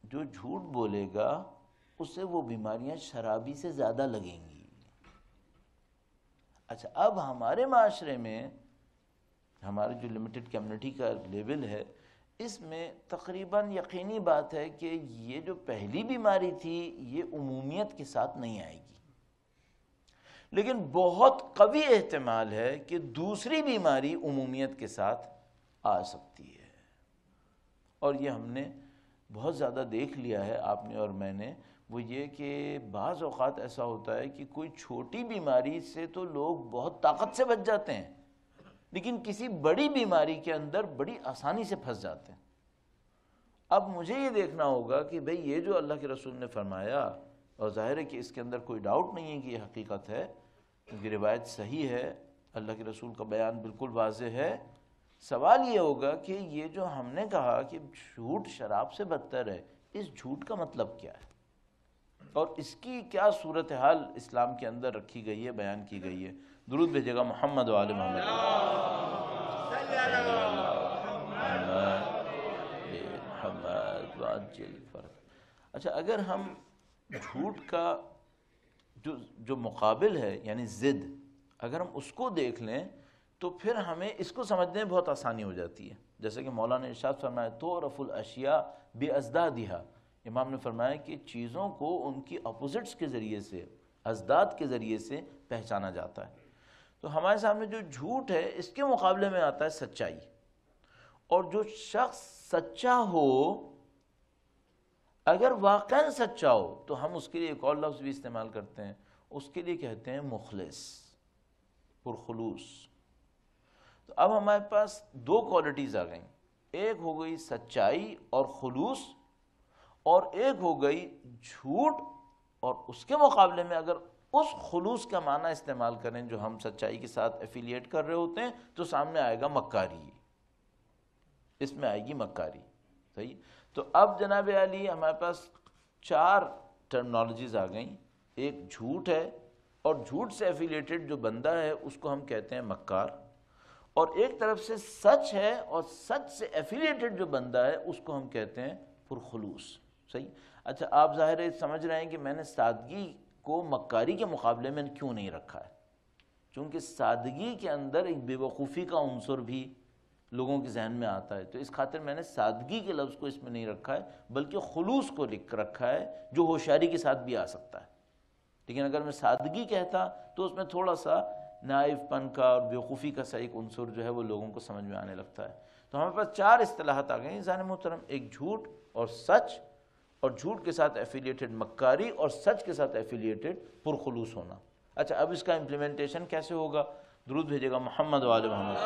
جو جھوٹ بولے گا اسے وہ بیماریاں شرابی سے زیادہ لگیں گی. اچھا اب ہمارے معاشرے میں ہمارے جو لمیٹڈ کمیونٹی کا لیول ہے، اس میں تقریباً یقینی بات ہے کہ یہ جو پہلی بیماری تھی یہ عمومیت کے ساتھ نہیں آئے گی، لیکن بہت قوی احتمال ہے کہ دوسری بیماری عمومیت کے ساتھ آ سکتی ہے۔ اور یہ ہم نے بہت زیادہ دیکھ لیا ہے، آپ نے اور میں نے، وہ یہ کہ بعض اوقات ایسا ہوتا ہے کہ کوئی چھوٹی بیماری سے تو لوگ بہت طاقت سے بچ جاتے ہیں، لیکن کسی بڑی بیماری کے اندر بڑی آسانی سے پھنس جاتے ہیں۔ اب مجھے یہ دیکھنا ہوگا کہ بھئی یہ جو اللہ کے رسول نے فرمایا، اور ظاہر ہے کہ اس کے اندر کوئی ڈاؤٹ نہیں ہے کہ یہ حقیقت ہے، کیونکہ روایت صحیح ہے، اللہ کے رسول کا بیان بالکل واضح ہے۔ سوال یہ ہوگا کہ یہ جو ہم نے کہا کہ جھوٹ شراب سے بدتر ہے، اس جھوٹ کا مطلب کیا ہے، اور اس کی کیا صورتحال اسلام کے اندر رکھی گئی ہے، بیان کی گئی ہے؟ درود بھیجے گا محمد و آل محمد۔ اچھا اگر ہم جھوٹ کا جو مقابل ہے یعنی ضد، اگر ہم اس کو دیکھ لیں تو پھر ہمیں اس کو سمجھنے میں بہت آسانی ہو جاتی ہے۔ جیسے کہ مولانا ارشاد فرمایا تُعْرَفُ الْأَشْيَاءُ بِأَضْدَادِهَا، امام نے فرمایا کہ چیزوں کو ان کی اپوزٹس کے ذریعے سے، ازداد کے ذریعے سے پہچانا جاتا ہے۔ تو ہمارے سامنے جو جھوٹ ہے اس کے مقابلے میں آتا ہے سچائی، اور جو شخص سچا ہو، اگر واقعاً سچا ہو، تو ہم اس کے لیے ایک اور لفظ بھی استعمال کرتے ہیں، اس کے لیے کہتے ہیں مخلص، پرخلوص۔ تو اب ہمارے پاس دو کوالٹیز آ گئیں، ایک ہو گئی سچائی اور خلوص، اور ایک ہو گئی جھوٹ، اور اس کے مقابلے میں اگر اس خلوص کا معنی استعمال کریں جو ہم سچائی کے ساتھ ایفیلیٹ کر رہے ہوتے ہیں، تو سامنے آئے گا مکاری، اس میں آئے گی مکاری۔ صحیح؟ تو اب جناب علی ہمارے پاس چار ٹرمنالوجیز آ گئیں، ایک جھوٹ ہے، اور جھوٹ سے ایفیلیٹڈ جو بندہ ہے اس کو ہم کہتے ہیں مکار، اور ایک طرف سے سچ ہے اور سچ سے ایفیلیٹڈ جو بندہ ہے اس کو ہم کہتے ہیں پرخلوص۔ صحیح؟ اچھا آپ ظاہر ہے سمجھ رہے ہیں کہ میں نے سادگی کو مکاری کے مقابلے میں کیوں نہیں رکھا ہے، چونکہ سادگی کے اندر ایک بے وقوفی کا عنصر بھی لوگوں کے ذہن میں آتا ہے، تو اس خاطر میں نے سادگی کے لفظ کو اس میں نہیں رکھا ہے، بلکہ خلوص کو لکھ رکھا ہے جو ہوشیاری کے ساتھ بھی آ سکتا ہے۔ لیکن اگر میں سادگی کہتا تو اس میں تھوڑا سا نائب پن کا اور بیوقوفی کا سا ایک عنصر جو ہے وہ لوگوں کو سمجھ میں آنے لگتا ہے۔ تو ہمارے پاس چار اصطلاحات آ گئے ہیں انسان محترم، ایک جھوٹ اور سچ، اور جھوٹ کے ساتھ ایفیلیٹڈ مکاری، اور سچ کے ساتھ ایفیلیٹڈ پرخلوص ہونا۔ اچھا اب اس کا امپلیمنٹیشن کیسے ہوگا؟ درود بھیجے گا محمد و آل محمد۔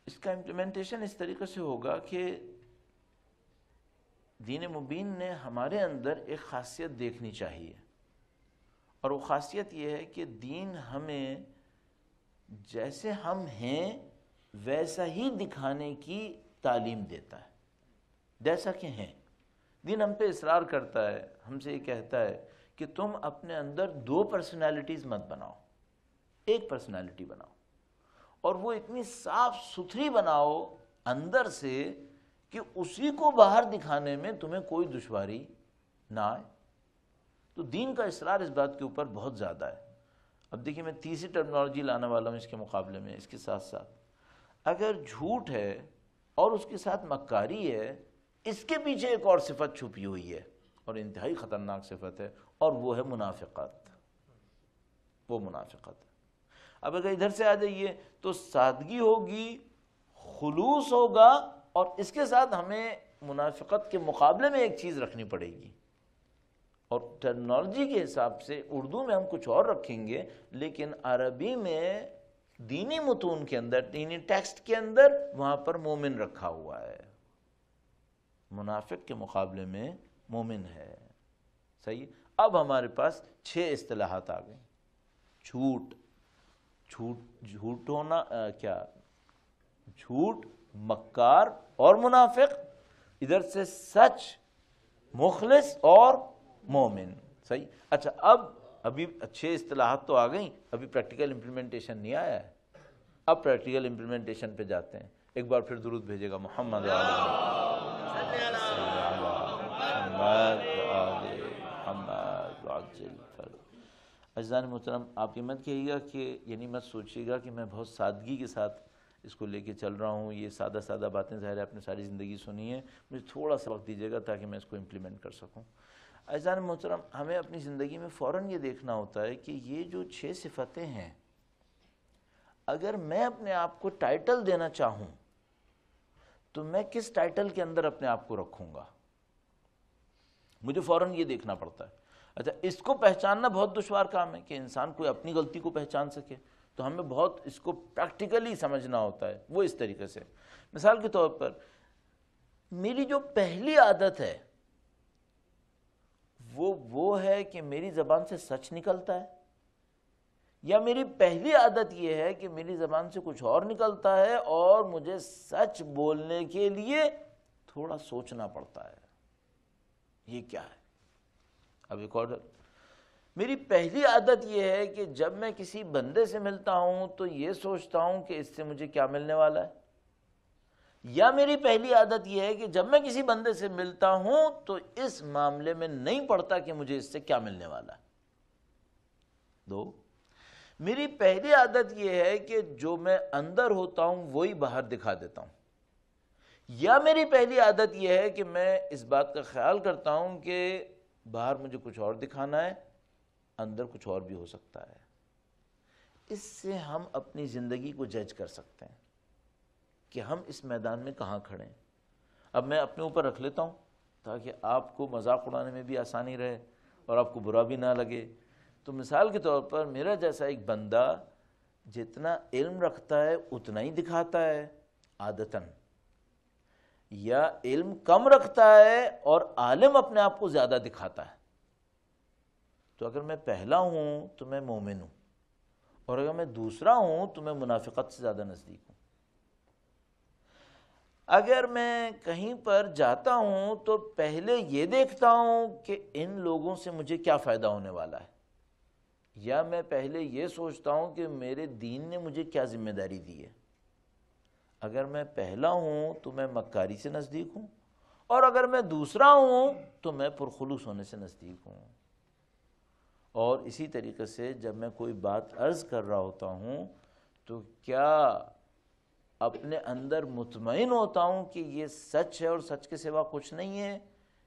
اس کا امپلیمنٹیشن اس طریقے سے ہوگا کہ دین مبین نے ہمارے اندر ایک خاصیت دیکھنی چاہیے، اور وہ خاصیت یہ ہے کہ دین ہمیں جیسے ہم ہیں ویسا ہی دکھانے کی تعلیم دیتا ہے، جیسا کہ ہیں۔ دین ہم پہ اصرار کرتا ہے، ہم سے یہ کہتا ہے کہ تم اپنے اندر دو پرسنالٹیز مت بناؤ، ایک پرسنالٹی بناؤ، اور وہ اتنی صاف ستھری بناؤ اندر سے کہ اسی کو باہر دکھانے میں تمہیں کوئی دشواری نہ آئے۔ تو دین کا اصرار اس بات کے اوپر بہت زیادہ ہے۔ اب دیکھیے میں تیسری ٹرمنالوجی لانے والا ہوں اس کے مقابلے میں، اس کے ساتھ ساتھ اگر جھوٹ ہے اور اس کے ساتھ مکاری ہے، اس کے پیچھے ایک اور صفت چھپی ہوئی ہے، اور انتہائی خطرناک صفت ہے، اور وہ ہے منافقت۔ وہ منافقت۔ اب اگر ادھر سے آ جائیے تو سادگی ہوگی، خلوص ہوگا، اور اس کے ساتھ ہمیں منافقت کے مقابلے میں ایک چیز رکھنی پڑے گی، اور ٹرمنالوجی کے حساب سے اردو میں ہم کچھ اور رکھیں گے، لیکن عربی میں دینی متون کے اندر، دینی ٹیکسٹ کے اندر وہاں پر مومن رکھا ہوا ہے، منافق کے مقابلے میں مومن ہے۔ صحیح؟ اب ہمارے پاس 6 اصطلاحات آ گئیں۔ جھوٹ ہونا کیا؟ جھوٹ، مکار اور منافق، ادھر سے سچ، مخلص اور مومن۔ صحیح؟ اچھا ابھی 6 اصطلاحات تو آ گئیں، ابھی پریکٹیکل امپلیمنٹیشن نہیں آیا ہے، اب پریکٹیکل امپلیمنٹیشن پہ جاتے ہیں۔ ایک بار پھر درود بھیجے گا محمد محمد وآل محمد وعجل فرج۔ عزیزان محترم، آپ یہ مت کہیے گا کہ یعنی مت سوچیے گا کہ میں بہت سادگی کے ساتھ اس کو لے کے چل رہا ہوں، یہ سادہ سادہ باتیں ظاہر ہے آپ نے ساری زندگی سنی ہے، مجھے تھوڑا سا وقت دیجیے گا تاکہ میں اس کو امپلیمنٹ کر سکوں۔ عزیزان محترم، ہمیں اپنی زندگی میں فوراً یہ دیکھنا ہوتا ہے کہ یہ جو 6 صفتیں ہیں، اگر میں اپنے آپ کو ٹائٹل دینا چاہوں تو میں کس ٹائٹل کے اندر اپنے آپ کو رکھوں گا؟ مجھے فوراً یہ دیکھنا پڑتا ہے۔ اچھا، اس کو پہچاننا بہت دشوار کام ہے کہ انسان کوئی اپنی غلطی کو پہچان سکے، تو ہمیں بہت اس کو پریکٹیکلی سمجھنا ہوتا ہے۔ وہ اس طریقے سے، مثال کے طور پر میری جو پہلی عادت ہے وہ ہے کہ میری زبان سے سچ نکلتا ہے، یا میری پہلی عادت یہ ہے کہ میری زبان سے کچھ اور نکلتا ہے اور مجھے سچ بولنے کے لیے تھوڑا سوچنا پڑتا ہے۔ یہ کیا ہے؟ اب ایک اور، میری پہلی عادت یہ ہے کہ جب میں کسی بندے سے ملتا ہوں تو یہ سوچتا ہوں کہ اس سے مجھے کیا ملنے والا ہے، یا میری پہلی عادت یہ ہے کہ جب میں کسی بندے سے ملتا ہوں تو اس معاملے میں نہیں پڑتا کہ مجھے اس سے کیا ملنے والا ہے۔ دو، میری پہلی عادت یہ ہے کہ جو میں اندر ہوتا ہوں وہی باہر دکھا دیتا ہوں، یا میری پہلی عادت یہ ہے کہ میں اس بات کا خیال کرتا ہوں کہ باہر مجھے کچھ اور دکھانا ہے، اندر کچھ اور بھی ہو سکتا ہے۔ اس سے ہم اپنی زندگی کو جج کر سکتے ہیں کہ ہم اس میدان میں کہاں کھڑے ہیں۔ اب میں اپنے اوپر رکھ لیتا ہوں تاکہ آپ کو مذاق اڑانے میں بھی آسانی رہے اور آپ کو برا بھی نہ لگے۔ تو مثال کے طور پر میرا جیسا ایک بندہ جتنا علم رکھتا ہے اتنا ہی دکھاتا ہے عادتاً، یا علم کم رکھتا ہے اور عالم اپنے آپ کو زیادہ دکھاتا ہے۔ تو اگر میں پہلا ہوں تو میں مومن ہوں، اور اگر میں دوسرا ہوں تو میں منافقت سے زیادہ نزدیک ہوں۔ اگر میں کہیں پر جاتا ہوں تو پہلے یہ دیکھتا ہوں کہ ان لوگوں سے مجھے کیا فائدہ ہونے والا ہے، یا میں پہلے یہ سوچتا ہوں کہ میرے دین نے مجھے کیا ذمہ داری دی ہے۔ اگر میں پہلا ہوں تو میں مکاری سے نزدیک ہوں، اور اگر میں دوسرا ہوں تو میں پرخلوص ہونے سے نزدیک ہوں۔ اور اسی طریقے سے جب میں کوئی بات عرض کر رہا ہوتا ہوں تو کیا اپنے اندر مطمئن ہوتا ہوں کہ یہ سچ ہے اور سچ کے سوا کچھ نہیں ہے،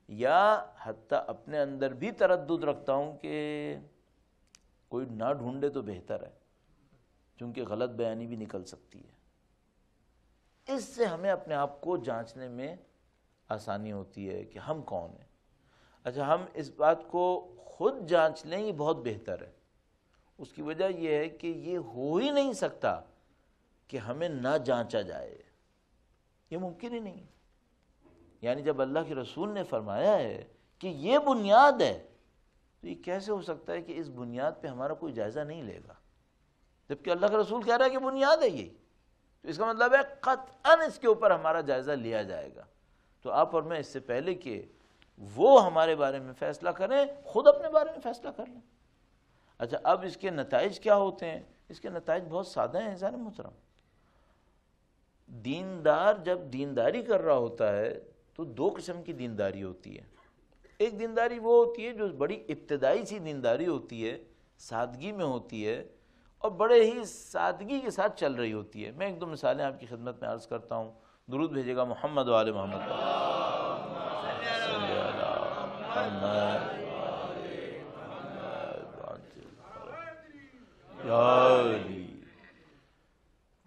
یا حتیٰ اپنے اندر بھی تردد رکھتا ہوں کہ کوئی نہ ڈھونڈے تو بہتر ہے، کیونکہ غلط بیانی بھی نکل سکتی ہے۔ اس سے ہمیں اپنے آپ کو جانچنے میں آسانی ہوتی ہے کہ ہم کون ہیں۔ اچھا، ہم اس بات کو خود جانچ لیں، یہ بہت بہتر ہے۔ اس کی وجہ یہ ہے کہ یہ ہو ہی نہیں سکتا کہ ہمیں نہ جانچا جائے، یہ ممکن ہی نہیں۔ یعنی جب اللہ کے رسول نے فرمایا ہے کہ یہ بنیاد ہے، تو یہ کیسے ہو سکتا ہے کہ اس بنیاد پہ ہمارا کوئی جائزہ نہیں لے گا، جبکہ اللہ کا رسول کہہ رہا ہے کہ بنیاد ہے یہی؟ تو اس کا مطلب ہے قطعاً اس کے اوپر ہمارا جائزہ لیا جائے گا۔ تو آپ اور میں اس سے پہلے کہ وہ ہمارے بارے میں فیصلہ کریں، خود اپنے بارے میں فیصلہ کر لیں۔ اچھا، اب اس کے نتائج کیا ہوتے ہیں؟ اس کے نتائج بہت سادہ ہیں عزیزان محترم۔ دیندار جب دینداری کر رہا ہوتا ہے تو 2 قسم کی دینداری ہوتی ہے۔ ایک دینداری وہ ہوتی ہے جو بڑی ابتدائی سی دینداری ہوتی ہے، سادگی میں ہوتی ہے اور بڑے ہی سادگی کے ساتھ چل رہی ہوتی ہے۔ میں 1-2 مثالیں آپ کی خدمت میں عرض کرتا ہوں۔ درود بھیجے گا محمد و آل محمد پر۔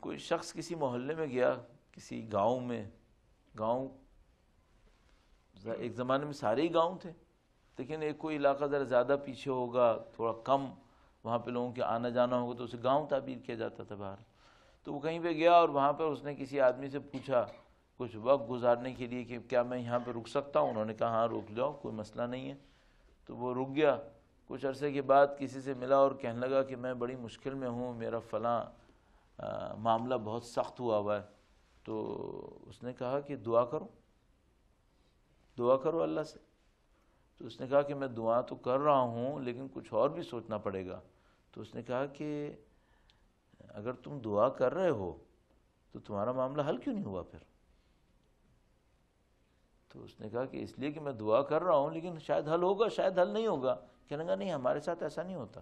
کوئی شخص کسی محلے میں گیا، کسی گاؤں میں، گاؤں ایک زمانے میں سارے ہی گاؤں تھے، لیکن ایک کوئی علاقہ ذرا زیادہ پیچھے ہوگا، تھوڑا کم وہاں پہ لوگوں کے آنا جانا ہوگا تو اسے گاؤں تعبیر کیا جاتا تھا باہر۔ تو وہ کہیں پہ گیا اور وہاں پر اس نے کسی آدمی سے پوچھا کچھ وقت گزارنے کے لیے کہ کیا میں یہاں پہ رک سکتا ہوں؟ انہوں نے کہا ہاں رک جاؤ، کوئی مسئلہ نہیں ہے۔ تو وہ رک گیا۔ کچھ عرصے کے بعد کسی سے ملا اور کہنے لگا کہ میں بڑی مشکل میں ہوں، میرا فلاں معاملہ بہت سخت ہوا ہے۔ تو اس نے کہا کہ دعا کرو اللہ سے۔ تو اس نے کہا کہ میں دعا تو کر رہا ہوں لیکن کچھ اور بھی سوچنا پڑے گا۔ تو اس نے کہا کہ اگر تم دعا کر رہے ہو تو تمہارا معاملہ حل کیوں نہیں ہوا پھر؟ تو اس نے کہا کہ اس لیے کہ میں دعا کر رہا ہوں لیکن شاید حل ہوگا شاید حل نہیں ہوگا. کہنے لگا نہیں ہمارے ساتھ ایسا نہیں ہوتا,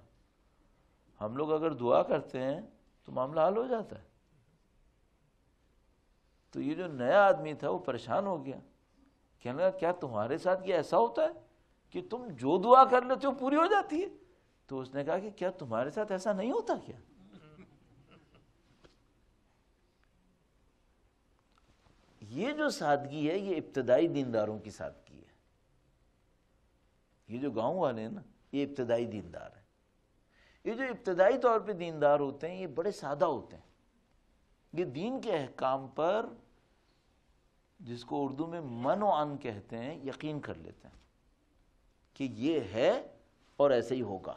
ہم لوگ اگر دعا کرتے ہیں تو معاملہ حل ہو جاتا ہے. تو یہ جو نیا آدمی تھا وہ پریشان ہو گیا, کہنے لگا کیا تمہارے ساتھ یہ ایسا ہوتا ہے کہ تم جو دعا کر لیتے ہو پوری ہو جاتی ہے؟ تو اس نے کہا کہ کیا تمہارے ساتھ ایسا نہیں ہوتا کیا؟ یہ جو سادگی ہے یہ ابتدائی دینداروں کی سادگی ہے. یہ جو گاؤں والے ہیں نا یہ ابتدائی دیندار ہیں. یہ جو ابتدائی طور پہ دیندار ہوتے ہیں یہ بڑے سادہ ہوتے ہیں. یہ دین کے احکام پر جس کو اردو میں من و عن کہتے ہیں یقین کر لیتے ہیں کہ یہ ہے اور ایسے ہی ہوگا.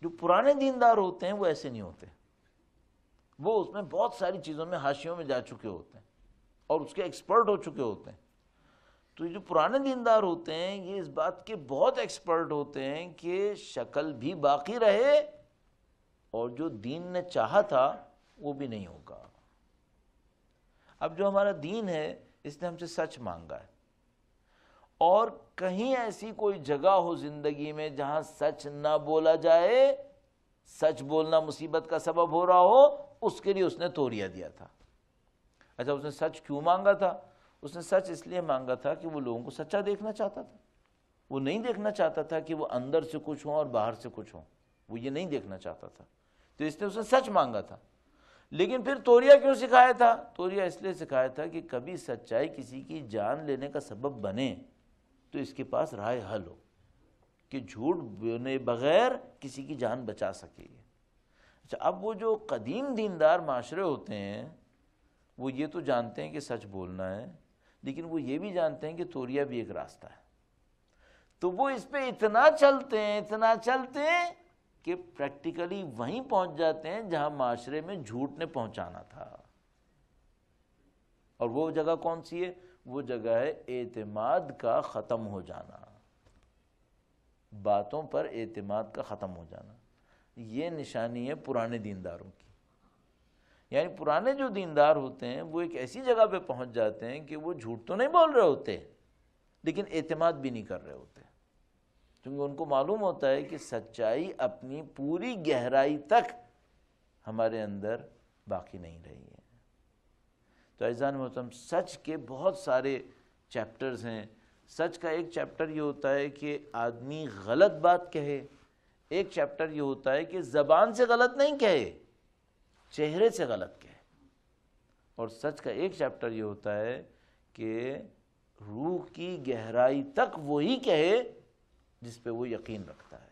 جو پرانے دیندار ہوتے ہیں وہ ایسے نہیں ہوتے, وہ اس میں بہت ساری چیزوں میں حاشیوں میں جا چکے ہوتے ہیں اور اس کے ایکسپرٹ ہو چکے ہوتے ہیں. تو یہ جو پرانے دیندار ہوتے ہیں یہ اس بات کے بہت ایکسپرٹ ہوتے ہیں کہ شکل بھی باقی رہے اور جو دین نے چاہا تھا وہ بھی نہیں ہوگا. اب جو ہمارا دین ہے اس نے ہم سے سچ مانگا ہے, اور کہیں ایسی کوئی جگہ ہو زندگی میں جہاں سچ نہ بولا جائے, سچ بولنا مصیبت کا سبب ہو رہا ہو, اس کے لیے اس نے توریہ دیا تھا. اچھا اس نے سچ کیوں مانگا تھا؟ اس نے سچ اس لیے مانگا تھا کہ وہ لوگوں کو سچا دیکھنا چاہتا تھا. وہ نہیں دیکھنا چاہتا تھا کہ وہ اندر سے کچھ ہوں اور باہر سے کچھ ہوں, وہ یہ نہیں دیکھنا چاہتا تھا. تو اس نے سچ مانگا تھا. لیکن پھر توریہ کیوں سکھایا تھا؟ توریہ اس لیے سکھایا تھا کہ کبھی سچائی کسی کی جان لینے کا سبب بنے تو اس کے پاس راہ حل ہو کہ جھوٹ بولے بغیر کسی کی جان بچا سکے. اچھا اب وہ جو قدیم دیندار معاشرے ہوتے ہیں وہ یہ تو جانتے ہیں کہ سچ بولنا ہے, لیکن وہ یہ بھی جانتے ہیں کہ توریہ بھی ایک راستہ ہے. تو وہ اس پہ اتنا چلتے ہیں کہ پریکٹیکلی وہیں پہنچ جاتے ہیں جہاں معاشرے میں جھوٹ نے پہنچانا تھا. اور وہ جگہ کون سی ہے؟ وہ جگہ ہے اعتماد کا ختم ہو جانا, باتوں پر اعتماد کا ختم ہو جانا. یہ نشانی ہے پرانے دینداروں کی. یعنی پرانے جو دیندار ہوتے ہیں وہ ایک ایسی جگہ پہ پہنچ جاتے ہیں کہ وہ جھوٹ تو نہیں بول رہے ہوتے لیکن اعتماد بھی نہیں کر رہے ہوتے, کیونکہ ان کو معلوم ہوتا ہے کہ سچائی اپنی پوری گہرائی تک ہمارے اندر باقی نہیں رہی ہے. تو عزیزان محترم سچ کے بہت سارے چیپٹرز ہیں. سچ کا ایک چیپٹر یہ ہوتا ہے کہ آدمی غلط بات کہے, ایک چیپٹر یہ ہوتا ہے کہ زبان سے غلط نہیں کہے, چہرے سے غلط کہے, اور سچ کا ایک چیپٹر یہ ہوتا ہے کہ روح کی گہرائی تک وہی کہے جس پہ وہ یقین رکھتا ہے.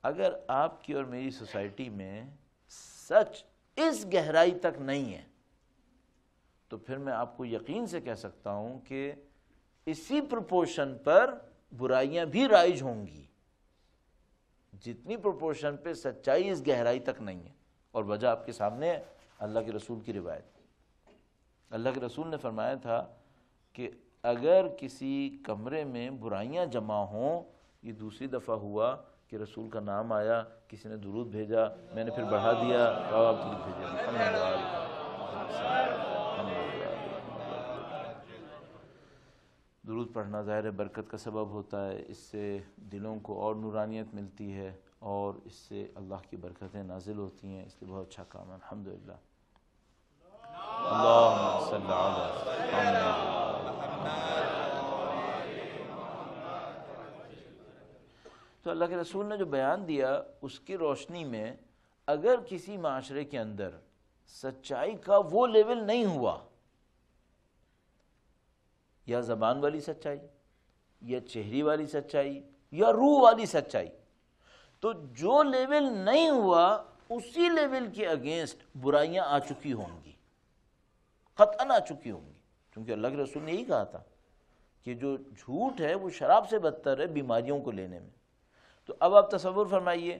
اگر آپ کی اور میری سوسائٹی میں سچ اس گہرائی تک نہیں ہے تو پھر میں آپ کو یقین سے کہہ سکتا ہوں کہ اسی پروپورشن پر برائیاں بھی رائج ہوں گی جتنی پروپورشن پہ سچائی اس گہرائی تک نہیں ہے. اور وجہ آپ کے سامنے ہے, اللہ کے رسول کی روایت. اللہ کے رسول نے فرمایا تھا کہ اگر کسی کمرے میں برائیاں جمع ہوں, یہ دوسری دفعہ ہوا کہ رسول کا نام آیا, کسی نے درود بھیجا, میں نے پھر بڑھا دیا, آپ درود بھیجا. درود پڑھنا ظاہر ہے برکت کا سبب ہوتا ہے, اس سے دلوں کو اور نورانیت ملتی ہے اور اس سے اللہ کی برکتیں نازل ہوتی ہیں, اس لیے بہت اچھا کام ہے. الحمدللہ. اللہم صلی علی محمد. تو اللہ کے رسول نے جو بیان دیا اس کی روشنی میں اگر کسی معاشرے کے اندر سچائی کا وہ لیول نہیں ہوا, یا زبان والی سچائی, یا چہری والی سچائی, یا روح والی سچائی, تو جو لیول نہیں ہوا اسی لیول کے اگینسٹ برائیاں آ چکی ہوں گی, قطعاً آ چکی ہوں گی. کیونکہ اللہ کے رسول نے یہی کہا تھا کہ جو جھوٹ ہے وہ شراب سے بدتر ہے بیماریوں کو لینے میں. تو اب آپ تصور فرمائیے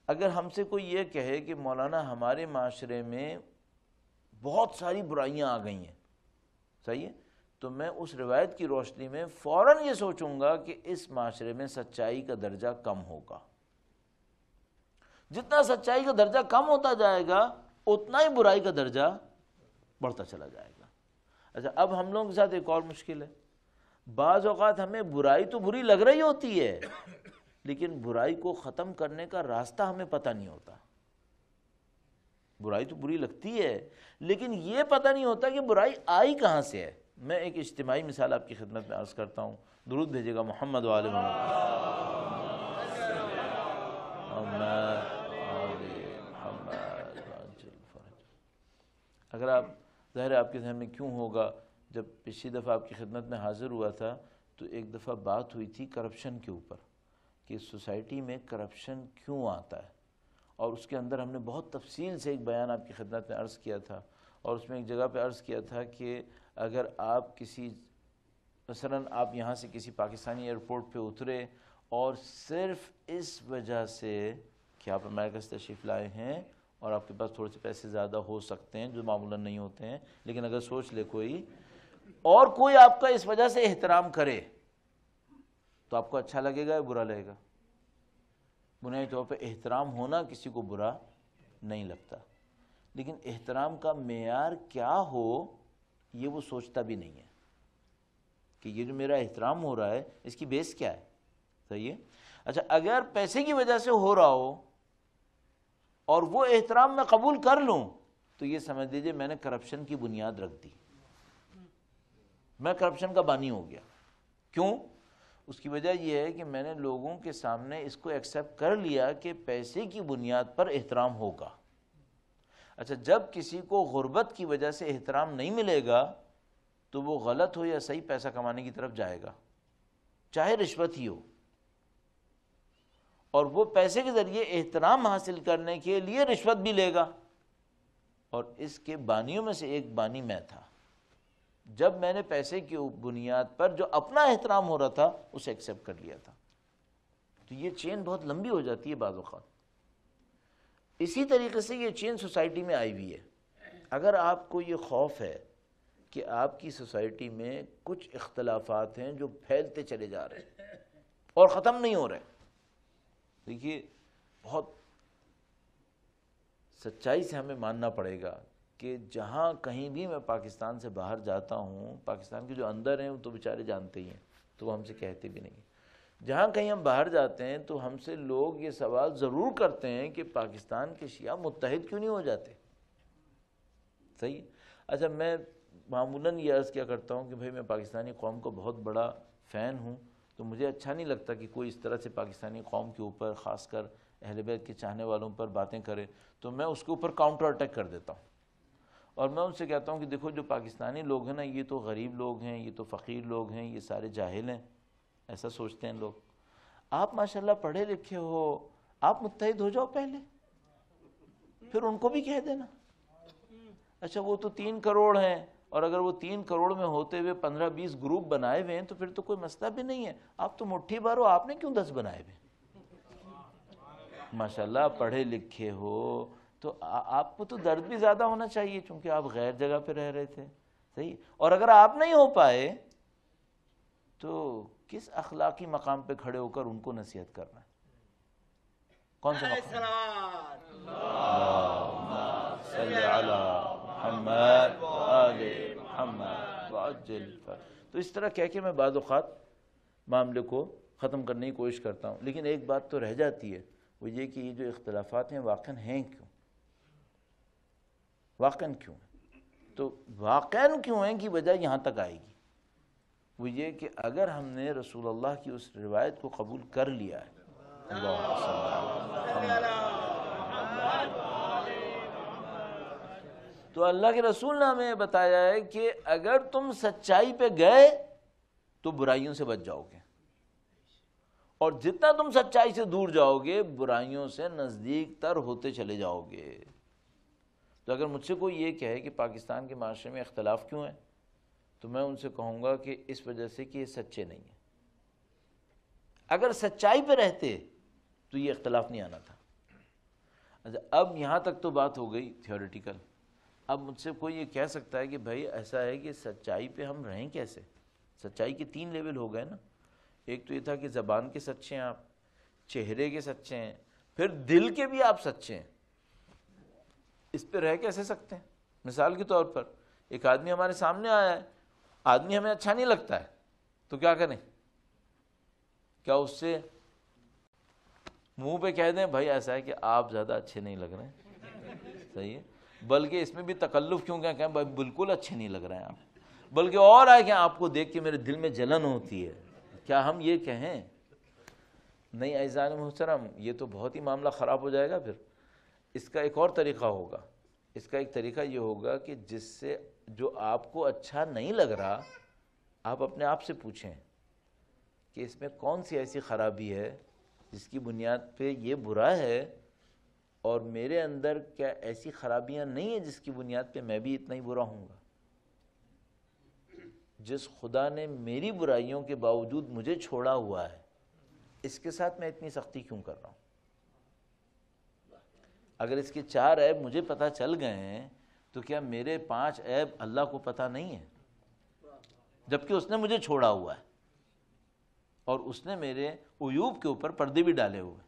اگر ہم سے کوئی یہ کہے کہ مولانا ہمارے معاشرے میں بہت ساری برائیاں آ گئی ہیں, صحیح ہے, تو میں اس روایت کی روشنی میں فوراً یہ سوچوں گا کہ اس معاشرے میں سچائی کا درجہ کم ہوگا. جتنا سچائی کا درجہ کم ہوتا جائے گا اتنا ہی برائی کا درجہ بڑھتا چلا جائے گا. اچھا اب ہم لوگوں کے ساتھ ایک اور مشکل ہے، بعض اوقات ہمیں برائی تو بری لگ رہی ہوتی ہے لیکن برائی کو ختم کرنے کا راستہ ہمیں پتہ نہیں ہوتا۔ برائی تو بری لگتی ہے لیکن یہ پتہ نہیں ہوتا کہ برائی آئی کہاں سے ہے۔ میں ایک اجتماعی مثال آپ کی خدمت میں عرض کرتا ہوں، درود بھیجے گا محمد و آل محمد۔ اگر آپ ظاہر ہے آپ کے ذہن میں کیوں ہوگا، جب پچھلی دفعہ آپ کی خدمت میں حاضر ہوا تھا تو ایک دفعہ بات ہوئی تھی کرپشن کے اوپر کہ سوسائٹی میں کرپشن کیوں آتا ہے، اور اس کے اندر ہم نے بہت تفصیل سے ایک بیان آپ کی خدمت میں عرض کیا تھا، اور اس میں ایک جگہ پہ عرض کیا تھا کہ اگر آپ کسی مثلاً آپ یہاں سے کسی پاکستانی ایئرپورٹ پہ اترے اور صرف اس وجہ سے کہ آپ امریکہ سے تشریف لائے ہیں اور آپ کے پاس تھوڑے سے پیسے زیادہ ہو سکتے ہیں جو معمولاً نہیں ہوتے ہیں، لیکن اگر سوچ لے کوئی اور کوئی آپ کا اس وجہ سے احترام کرے تو آپ کو اچھا لگے گا یا برا لگے گا؟ بنیادی طور پہ احترام ہونا کسی کو برا نہیں لگتا، لیکن احترام کا معیار کیا ہو یہ وہ سوچتا بھی نہیں ہے کہ یہ جو میرا احترام ہو رہا ہے اس کی بیس کیا ہے۔ صحیح ہے؟ اچھا اگر پیسے کی وجہ سے ہو رہا ہو اور وہ احترام میں قبول کر لوں تو یہ سمجھ لیجیے میں نے کرپشن کی بنیاد رکھ دی، میں کرپشن کا بانی ہو گیا۔ کیوں؟ اس کی وجہ یہ ہے کہ میں نے لوگوں کے سامنے اس کو ایکسیپٹ کر لیا کہ پیسے کی بنیاد پر احترام ہوگا۔ اچھا جب کسی کو غربت کی وجہ سے احترام نہیں ملے گا تو وہ غلط ہو یا صحیح پیسہ کمانے کی طرف جائے گا، چاہے رشوت ہی ہو، اور وہ پیسے کے ذریعے احترام حاصل کرنے کے لیے رشوت بھی لے گا۔ اور اس کے بانیوں میں سے ایک بانی میں تھا، جب میں نے پیسے کی بنیاد پر جو اپنا احترام ہو رہا تھا اسے ایکسیپٹ کر لیا تھا۔ تو یہ چین بہت لمبی ہو جاتی ہے بعض اوقات۔ اسی طریقے سے یہ چین سوسائٹی میں آئی ہوئی ہے۔ اگر آپ کو یہ خوف ہے کہ آپ کی سوسائٹی میں کچھ اختلافات ہیں جو پھیلتے چلے جا رہے ہیں اور ختم نہیں ہو رہے، دیکھیے بہت سچائی سے ہمیں ماننا پڑے گا کہ جہاں کہیں بھی میں پاکستان سے باہر جاتا ہوں، پاکستان کے جو اندر ہیں وہ تو بیچارے جانتے ہی ہیں تو وہ ہم سے کہتے بھی نہیں ہیں، جہاں کہیں ہم باہر جاتے ہیں تو ہم سے لوگ یہ سوال ضرور کرتے ہیں کہ پاکستان کے شیعہ متحد کیوں نہیں ہو جاتے۔ صحیح؟ اچھا میں معمولاً یہ عرض کیا کرتا ہوں کہ بھائی میں پاکستانی قوم کا بہت بڑا فین ہوں، تو مجھے اچھا نہیں لگتا کہ کوئی اس طرح سے پاکستانی قوم کے اوپر خاص کر اہل بیت کے چاہنے والوں پر باتیں کرے، تو میں اس کے اوپر کاؤنٹر اٹیک کر دیتا ہوں، اور میں ان سے کہتا ہوں کہ دیکھو جو پاکستانی لوگ ہیں نا یہ تو غریب لوگ ہیں، یہ تو فقیر لوگ ہیں، یہ سارے جاہل ہیں، ایسا سوچتے ہیں لوگ۔ آپ ماشاءاللہ پڑھے لکھے ہو، آپ متحد ہو جاؤ پہلے، پھر ان کو بھی کہہ دینا۔ اچھا وہ تو 3 کروڑ ہیں، اور اگر وہ 3 کروڑ میں ہوتے ہوئے 15-20 گروپ بنائے ہوئے ہیں تو پھر تو کوئی مسئلہ بھی نہیں ہے، آپ تو مٹھی بھر ہو، آپ نے کیوں 10 بنائے ہوئے؟ ماشاءاللہ پڑھے لکھے ہو تو آپ کو تو درد بھی زیادہ ہونا چاہیے چونکہ آپ غیر جگہ پہ رہ رہے تھے۔ صحیح؟ اور اگر آپ نہیں ہو پائے تو کس اخلاقی مقام پہ کھڑے ہو کر ان کو نصیحت کرنا ہے؟ کون سا مقام؟ اللہم صلی علی محمد آل محمد وعجل فرج۔ تو اس طرح کہہ کے میں بعض اوقات معاملے کو ختم کرنے کی کوشش کرتا ہوں، لیکن ایک بات تو رہ جاتی ہے، وہ یہ کہ یہ جو اختلافات ہیں واقعاً ہیں کیوں؟ واقعاً کیوں ہیں؟ تو واقعاً کیوں ہیں کی وجہ یہاں تک آئے گی، وہ یہ کہ اگر ہم نے رسول اللہ کی اس روایت کو قبول کر لیا ہے، اللہم صلی علی محمد، تو اللہ کے رسول نے ہمیں بتایا ہے کہ اگر تم سچائی پہ گئے تو برائیوں سے بچ جاؤ گے، اور جتنا تم سچائی سے دور جاؤ گے برائیوں سے نزدیک تر ہوتے چلے جاؤ گے۔ تو اگر مجھ سے کوئی یہ کہے کہ پاکستان کے معاشرے میں اختلاف کیوں ہے تو میں ان سے کہوں گا کہ اس وجہ سے کہ یہ سچے نہیں ہیں۔ اگر سچائی پہ رہتے تو یہ اختلاف نہیں آنا تھا۔ اچھا اب یہاں تک تو بات ہو گئی تھیوریٹیکل، اب مجھ سے کوئی یہ کہہ سکتا ہے کہ بھائی ایسا ہے کہ سچائی پہ ہم رہیں کیسے؟ سچائی کے 3 لیول ہو گئے نا، ایک تو یہ تھا کہ زبان کے سچے ہیں آپ، چہرے کے سچے ہیں، پھر دل کے بھی آپ سچے ہیں، اس پہ رہ کیسے سکتے ہیں؟ مثال کے طور پر ایک آدمی ہمارے سامنے آیا ہے، آدمی ہمیں اچھا نہیں لگتا ہے، تو کیا کریں؟ کیا اس سے منہ پہ کہہ دیں بھائی ایسا ہے کہ آپ زیادہ اچھے نہیں لگ رہے ہیں، صحیح ہے، بلکہ اس میں بھی تکلف کیوں کہیں بھائی بالکل اچھے نہیں لگ رہے ہیں آپ، بلکہ اور ہے کہ آپ کو دیکھ کے میرے دل میں جلن ہوتی ہے، کیا ہم یہ کہیں؟ نہیں عزیزان محترم، یہ تو بہت ہی معاملہ خراب ہو جائے گا۔ پھر اس کا ایک اور طریقہ ہوگا، اس کا ایک طریقہ یہ ہوگا کہ جس سے جو آپ کو اچھا نہیں لگ رہا، آپ اپنے آپ سے پوچھیں کہ اس میں کون سی ایسی خرابی ہے جس کی بنیاد پہ یہ برا ہے، اور میرے اندر کیا ایسی خرابیاں نہیں ہیں جس کی بنیاد پہ میں بھی اتنا ہی برا ہوں گا؟ جس خدا نے میری برائیوں کے باوجود مجھے چھوڑا ہوا ہے، اس کے ساتھ میں اتنی سختی کیوں کر رہا ہوں؟ اگر اس کے 4 عیب مجھے پتہ چل گئے ہیں تو کیا میرے 5 عیب اللہ کو پتہ نہیں ہے؟ جبکہ اس نے مجھے چھوڑا ہوا ہے اور اس نے میرے عیوب کے اوپر پردے بھی ڈالے ہوئے،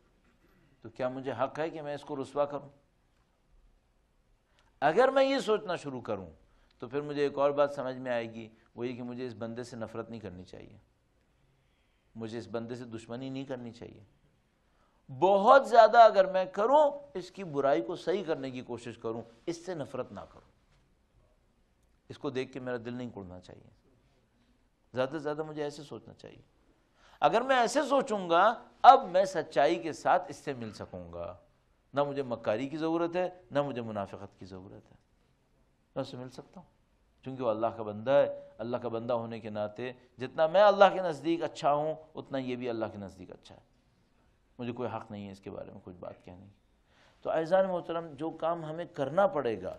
تو کیا مجھے حق ہے کہ میں اس کو رسوا کروں؟ اگر میں یہ سوچنا شروع کروں تو پھر مجھے ایک اور بات سمجھ میں آئے گی، وہ یہ کہ مجھے اس بندے سے نفرت نہیں کرنی چاہیے، مجھے اس بندے سے دشمنی نہیں کرنی چاہیے۔ بہت زیادہ اگر میں کروں، اس کی برائی کو صحیح کرنے کی کوشش کروں، اس سے نفرت نہ کروں، اس کو دیکھ کے میرا دل نہیں کڑنا چاہیے، زیادہ سے زیادہ مجھے ایسے سوچنا چاہیے۔ اگر میں ایسے سوچوں گا، اب میں سچائی کے ساتھ اس سے مل سکوں گا، نہ مجھے مکاری کی ضرورت ہے، نہ مجھے منافقت کی ضرورت ہے، میں اس سے مل سکتا ہوں، چونکہ وہ اللہ کا بندہ ہے۔ اللہ کا بندہ ہونے کے ناطے جتنا میں اللہ کے نزدیک اچھا ہوں، اتنا یہ بھی اللہ کے نزدیک اچھا ہے، مجھے کوئی حق نہیں ہے اس کے بارے میں کچھ بات کہنے کی۔ تو اعزائے محترم، جو کام ہمیں کرنا پڑے گا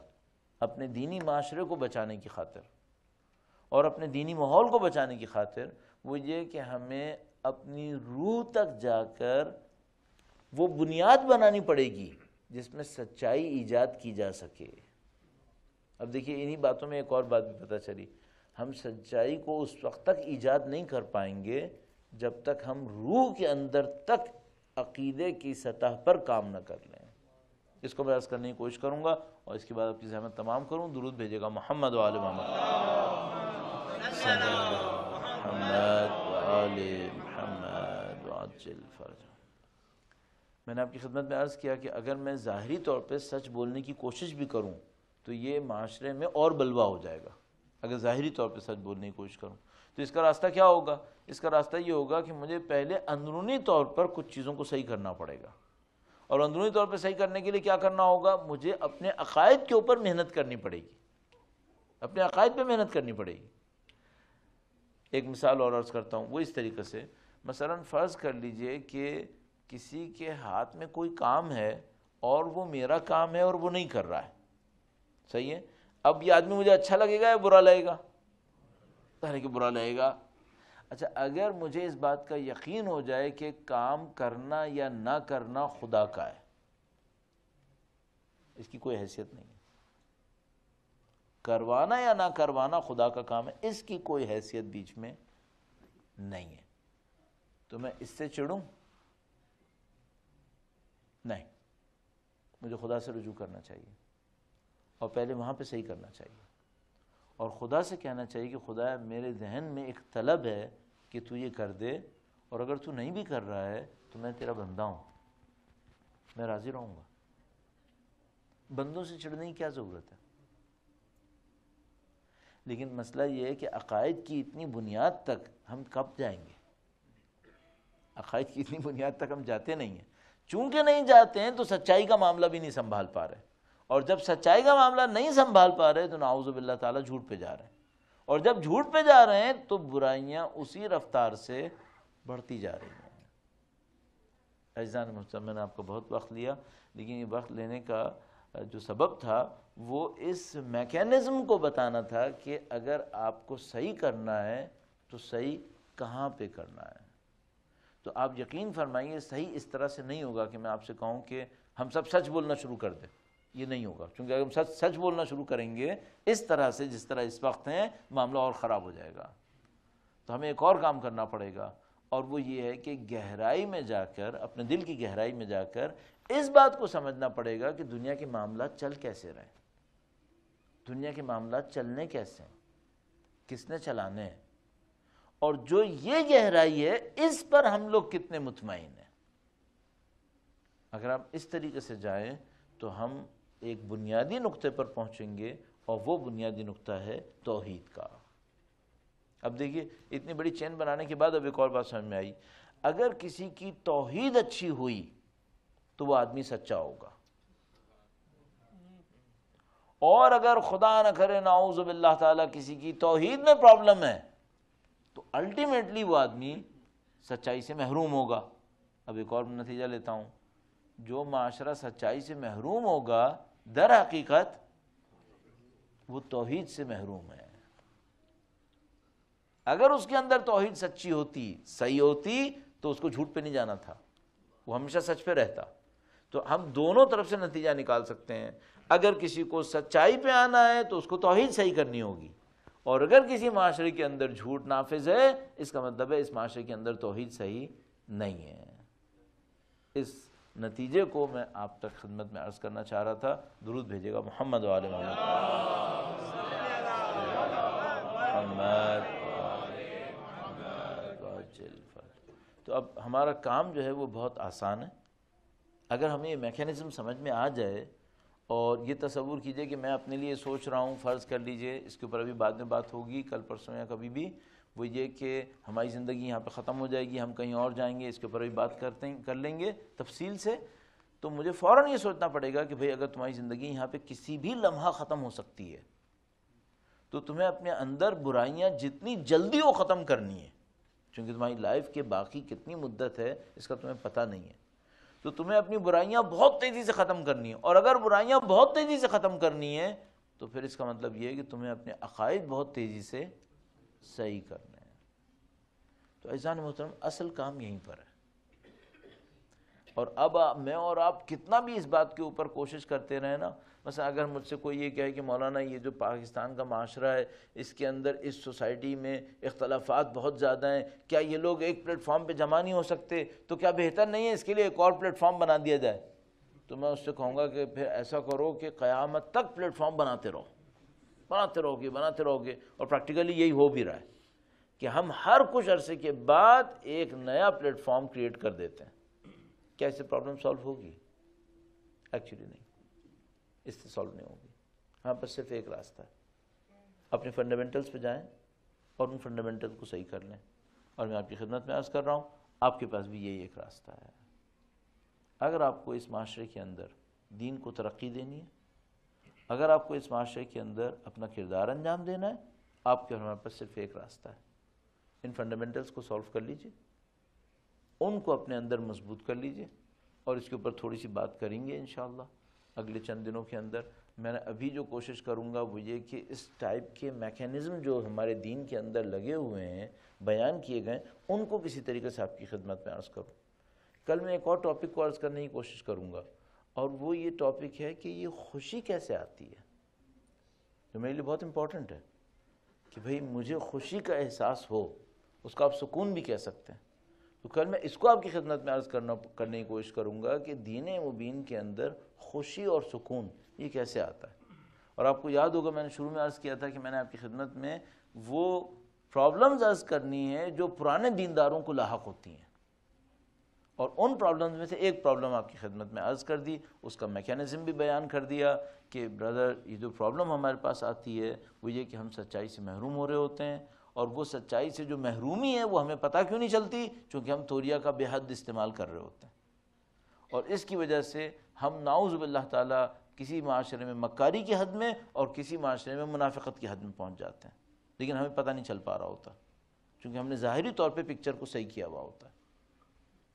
اپنے دینی معاشرے کو بچانے کی خاطر اور اپنے دینی ماحول کو بچانے کی خاطر، وہ یہ کہ ہمیں اپنی روح تک جا کر وہ بنیاد بنانی پڑے گی جس میں سچائی ایجاد کی جا سکے۔ اب دیکھیے انہی باتوں میں ایک اور بات بھی پتہ چلی، ہم سچائی کو اس وقت تک ایجاد نہیں کر پائیں گے جب تک ہم روح کے اندر تک عقیدے کی سطح پر کام نہ کر لیں۔ اس کو میں عرض کرنے کی کوشش کروں گا اور اس کے بعد آپ کی زحمت تمام کروں۔ درود بھیجے گا محمد و آل محمد، محمد و آل محمد وعجل فرجہ۔ میں نے آپ کی خدمت میں عرض کیا کہ اگر میں ظاہری طور پہ سچ بولنے کی کوشش بھی کروں تو یہ معاشرے میں اور بلوا ہو جائے گا۔ اگر ظاہری طور پہ سچ بولنے کی کوشش کروں تو اس کا راستہ کیا ہوگا؟ اس کا راستہ یہ ہوگا کہ مجھے پہلے اندرونی طور پر کچھ چیزوں کو صحیح کرنا پڑے گا، اور اندرونی طور پہ صحیح کرنے کے لیے کیا کرنا ہوگا؟ مجھے اپنے عقائد کے اوپر محنت کرنی پڑے گی، اپنے عقائد پہ محنت کرنی پڑے گی۔ ایک مثال اور عرض کرتا ہوں، وہ اس طریقے سے، مثلا فرض کر لیجئے کہ کسی کے ہاتھ میں کوئی کام ہے اور وہ میرا کام ہے اور وہ نہیں کر رہا ہے، صحیح ہے؟ اب یہ آدمی مجھے اچھا لگے گا یا برا لگے گا؟ ظاہر ہے کہ برا لگے گا۔ اچھا، اگر مجھے اس بات کا یقین ہو جائے کہ کام کرنا یا نہ کرنا خدا کا ہے، اس کی کوئی حیثیت نہیں ہے، کروانا یا نہ کروانا خدا کا کام ہے، اس کی کوئی حیثیت بیچ میں نہیں ہے، تو میں اس سے چڑھوں؟ نہیں، مجھے خدا سے رجوع کرنا چاہیے اور پہلے وہاں پہ صحیح کرنا چاہیے، اور خدا سے کہنا چاہیے کہ خدا میرے ذہن میں ایک طلب ہے کہ تو یہ کر دے، اور اگر تو نہیں بھی کر رہا ہے تو میں تیرا بندہ ہوں، میں راضی رہوں گا۔ بندوں سے چڑھنے کی کیا ضرورت ہے؟ لیکن مسئلہ یہ ہے کہ عقائد کی اتنی بنیاد تک ہم کب جائیں گے؟ عقائد کی اتنی بنیاد تک ہم جاتے نہیں ہیں، چونکہ نہیں جاتے ہیں تو سچائی کا معاملہ بھی نہیں سنبھال پا رہے، اور جب سچائی کا معاملہ نہیں سنبھال پا رہے تو نعوذ باللہ تعالیٰ جھوٹ پہ جا رہے ہیں، اور جب جھوٹ پہ جا رہے ہیں تو برائیاں اسی رفتار سے بڑھتی جا رہی ہیں۔ عزیزان محترم، میں نے آپ کو بہت وقت لیا، لیکن یہ وقت لینے کا جو سبب تھا وہ اس میکینزم کو بتانا تھا کہ اگر آپ کو صحیح کرنا ہے تو صحیح کہاں پہ کرنا ہے۔ تو آپ یقین فرمائیے صحیح اس طرح سے نہیں ہوگا کہ میں آپ سے کہوں کہ ہم سب سچ بولنا شروع کر دیں، یہ نہیں ہوگا، کیونکہ اگر ہم سچ بولنا شروع کریں گے اس طرح سے جس طرح اس وقت ہیں، معاملہ اور خراب ہو جائے گا۔ تو ہمیں ایک اور کام کرنا پڑے گا، اور وہ یہ ہے کہ گہرائی میں جا کر، اپنے دل کی گہرائی میں جا کر اس بات کو سمجھنا پڑے گا کہ دنیا کے معاملات چل کیسے رہے، دنیا کے معاملات چلنے کیسے ہیں، کس نے چلانے ہیں، اور جو یہ گہرائی ہے اس پر ہم لوگ کتنے مطمئن ہیں۔ اگر آپ اس طریقے سے جائیں تو ہم ایک بنیادی نقطے پر پہنچیں گے، اور وہ بنیادی نقطہ ہے توحید کا۔ اب دیکھیے اتنی بڑی چین بنانے کے بعد اب ایک اور بات سمجھ میں آئی، اگر کسی کی توحید اچھی ہوئی تو وہ آدمی سچا ہوگا، اور اگر خدا نہ کرے نعوذ باللہ تعالی کسی کی توحید میں پرابلم ہے تو الٹیمیٹلی وہ آدمی سچائی سے محروم ہوگا۔ اب ایک اور نتیجہ لیتا ہوں، جو معاشرہ سچائی سے محروم ہوگا در حقیقت وہ توحید سے محروم ہے۔ اگر اس کے اندر توحید سچی ہوتی، صحیح ہوتی، تو اس کو جھوٹ پہ نہیں جانا تھا، وہ ہمیشہ سچ پہ رہتا۔ تو ہم دونوں طرف سے نتیجہ نکال سکتے ہیں، اگر کسی کو سچائی پہ آنا ہے تو اس کو توحید صحیح کرنی ہوگی، اور اگر کسی معاشرے کے اندر جھوٹ نافذ ہے اس کا مطلب ہے اس معاشرے کے اندر توحید صحیح نہیں ہے۔ اس نتیجے کو میں آپ تک خدمت میں عرض کرنا چاہ رہا تھا۔ درود بھیجے گا محمد و آل محمد۔ تو اب ہمارا کام جو ہے وہ بہت آسان ہے، اگر ہمیں یہ میکینزم سمجھ میں آ جائے، اور یہ تصور کیجئے کہ میں اپنے لیے سوچ رہا ہوں، فرض کر لیجئے، اس کے اوپر ابھی بعد میں بات ہوگی کل پرسوں یا کبھی بھی، وہ یہ کہ ہماری زندگی یہاں پہ ختم ہو جائے گی، ہم کہیں اور جائیں گے، اس کے اوپر ابھی بات کر لیں گے تفصیل سے، تو مجھے فوراً یہ سوچنا پڑے گا کہ بھئی اگر تمہاری زندگی یہاں پہ کسی بھی لمحہ ختم ہو سکتی ہے تو تمہیں اپنے اندر برائیاں جتنی جلدی وہ ختم کرنی ہے، چونکہ تمہاری لائف کے باقی کتنی مدت ہے اس کا تمہیں پتہ نہیں ہے، تو تمہیں اپنی برائیاں بہت تیزی سے ختم کرنی ہے، اور اگر برائیاں بہت تیزی سے ختم کرنی ہے تو پھر اس کا مطلب یہ ہے کہ تمہیں اپنے عقائد بہت تیزی سے صحیح کرنے ہیں۔ تو عزیزان محترم، اصل کام یہیں پر ہے، اور اب میں اور آپ کتنا بھی اس بات کے اوپر کوشش کرتے رہے نا، مثلا اگر مجھ سے کوئی یہ کہے کہ مولانا یہ جو پاکستان کا معاشرہ ہے اس کے اندر اس سوسائٹی میں اختلافات بہت زیادہ ہیں، کیا یہ لوگ ایک پلیٹ فارم پہ جمع نہیں ہو سکتے؟ تو کیا بہتر نہیں ہے اس کے لیے ایک اور پلیٹ فارم بنا دیا جائے؟ تو میں اس سے کہوں گا کہ پھر ایسا کرو کہ قیامت تک پلیٹ فارم بناتے رہو گے، اور پریکٹیکلی یہی ہو بھی رہا ہے کہ ہم ہر کچھ عرصے کے بعد ایک نیا پلیٹ فارم کریٹ کر دیتے ہیں۔ کیا اس سے پرابلم سالو ہوگی؟ ایکچولی نہیں، اس سے سالو نہیں ہوگی۔ ہاں، بس صرف ایک راستہ ہے، اپنے فنڈامنٹلز پہ جائیں اور ان فنڈامنٹل کو صحیح کر لیں، اور میں آپ کی خدمت میں عرض کر رہا ہوں آپ کے پاس بھی یہی ایک راستہ ہے۔ اگر آپ کو اس معاشرے کے اندر دین کو ترقی دینی ہے، اگر آپ کو اس معاشرے کے اندر اپنا کردار انجام دینا ہے، آپ کے ہمارے پاس صرف ایک راستہ ہے، ان فنڈامنٹلز کو سالو کر لیجئے، ان کو اپنے اندر مضبوط کر لیجئے، اور اس کے اوپر تھوڑی سی بات کریں گے انشاءاللہ اگلے چند دنوں کے اندر۔ میں نے ابھی جو کوشش کروں گا وہ یہ کہ اس ٹائپ کے میکینزم جو ہمارے دین کے اندر لگے ہوئے ہیں، بیان کیے گئے، ان کو کسی طریقے سے آپ کی خدمت میں عرض کروں۔ کل میں ایک اور ٹاپک کو عرض کرنے کی کوشش کروں گا، اور وہ یہ ٹاپک ہے کہ یہ خوشی کیسے آتی ہے، جو میرے لیے بہت امپورٹنٹ ہے کہ بھئی مجھے خوشی کا احساس ہو، اس کو آپ سکون بھی کہہ سکتے ہیں۔ تو کل میں اس کو آپ کی خدمت میں عرض کرنے کی کوشش کروں گا کہ دین مبین کے اندر خوشی اور سکون یہ کیسے آتا ہے۔ اور آپ کو یاد ہوگا میں نے شروع میں عرض کیا تھا کہ میں نے آپ کی خدمت میں وہ پرابلمز عرض کرنی ہے جو پرانے دینداروں کو لاحق ہوتی ہیں، اور ان پرابلمز میں سے ایک پرابلم آپ کی خدمت میں عرض کر دی، اس کا میکینزم بھی بیان کر دیا کہ برادر یہ جو پرابلم ہمارے پاس آتی ہے وہ یہ کہ ہم سچائی سے محروم ہو رہے ہوتے ہیں، اور وہ سچائی سے جو محرومی ہے وہ ہمیں پتہ کیوں نہیں چلتی؟ چونکہ ہم توریہ کا بے حد استعمال کر رہے ہوتے ہیں، اور اس کی وجہ سے ہم نعوذ باللہ تعالیٰ کسی معاشرے میں مکاری کی حد میں اور کسی معاشرے میں منافقت کی حد میں پہنچ جاتے ہیں، لیکن ہمیں پتہ نہیں چل پا رہا ہوتا، چونکہ ہم نے ظاہری طور پہ پکچر کو صحیح کیا ہوا ہوتا ہے۔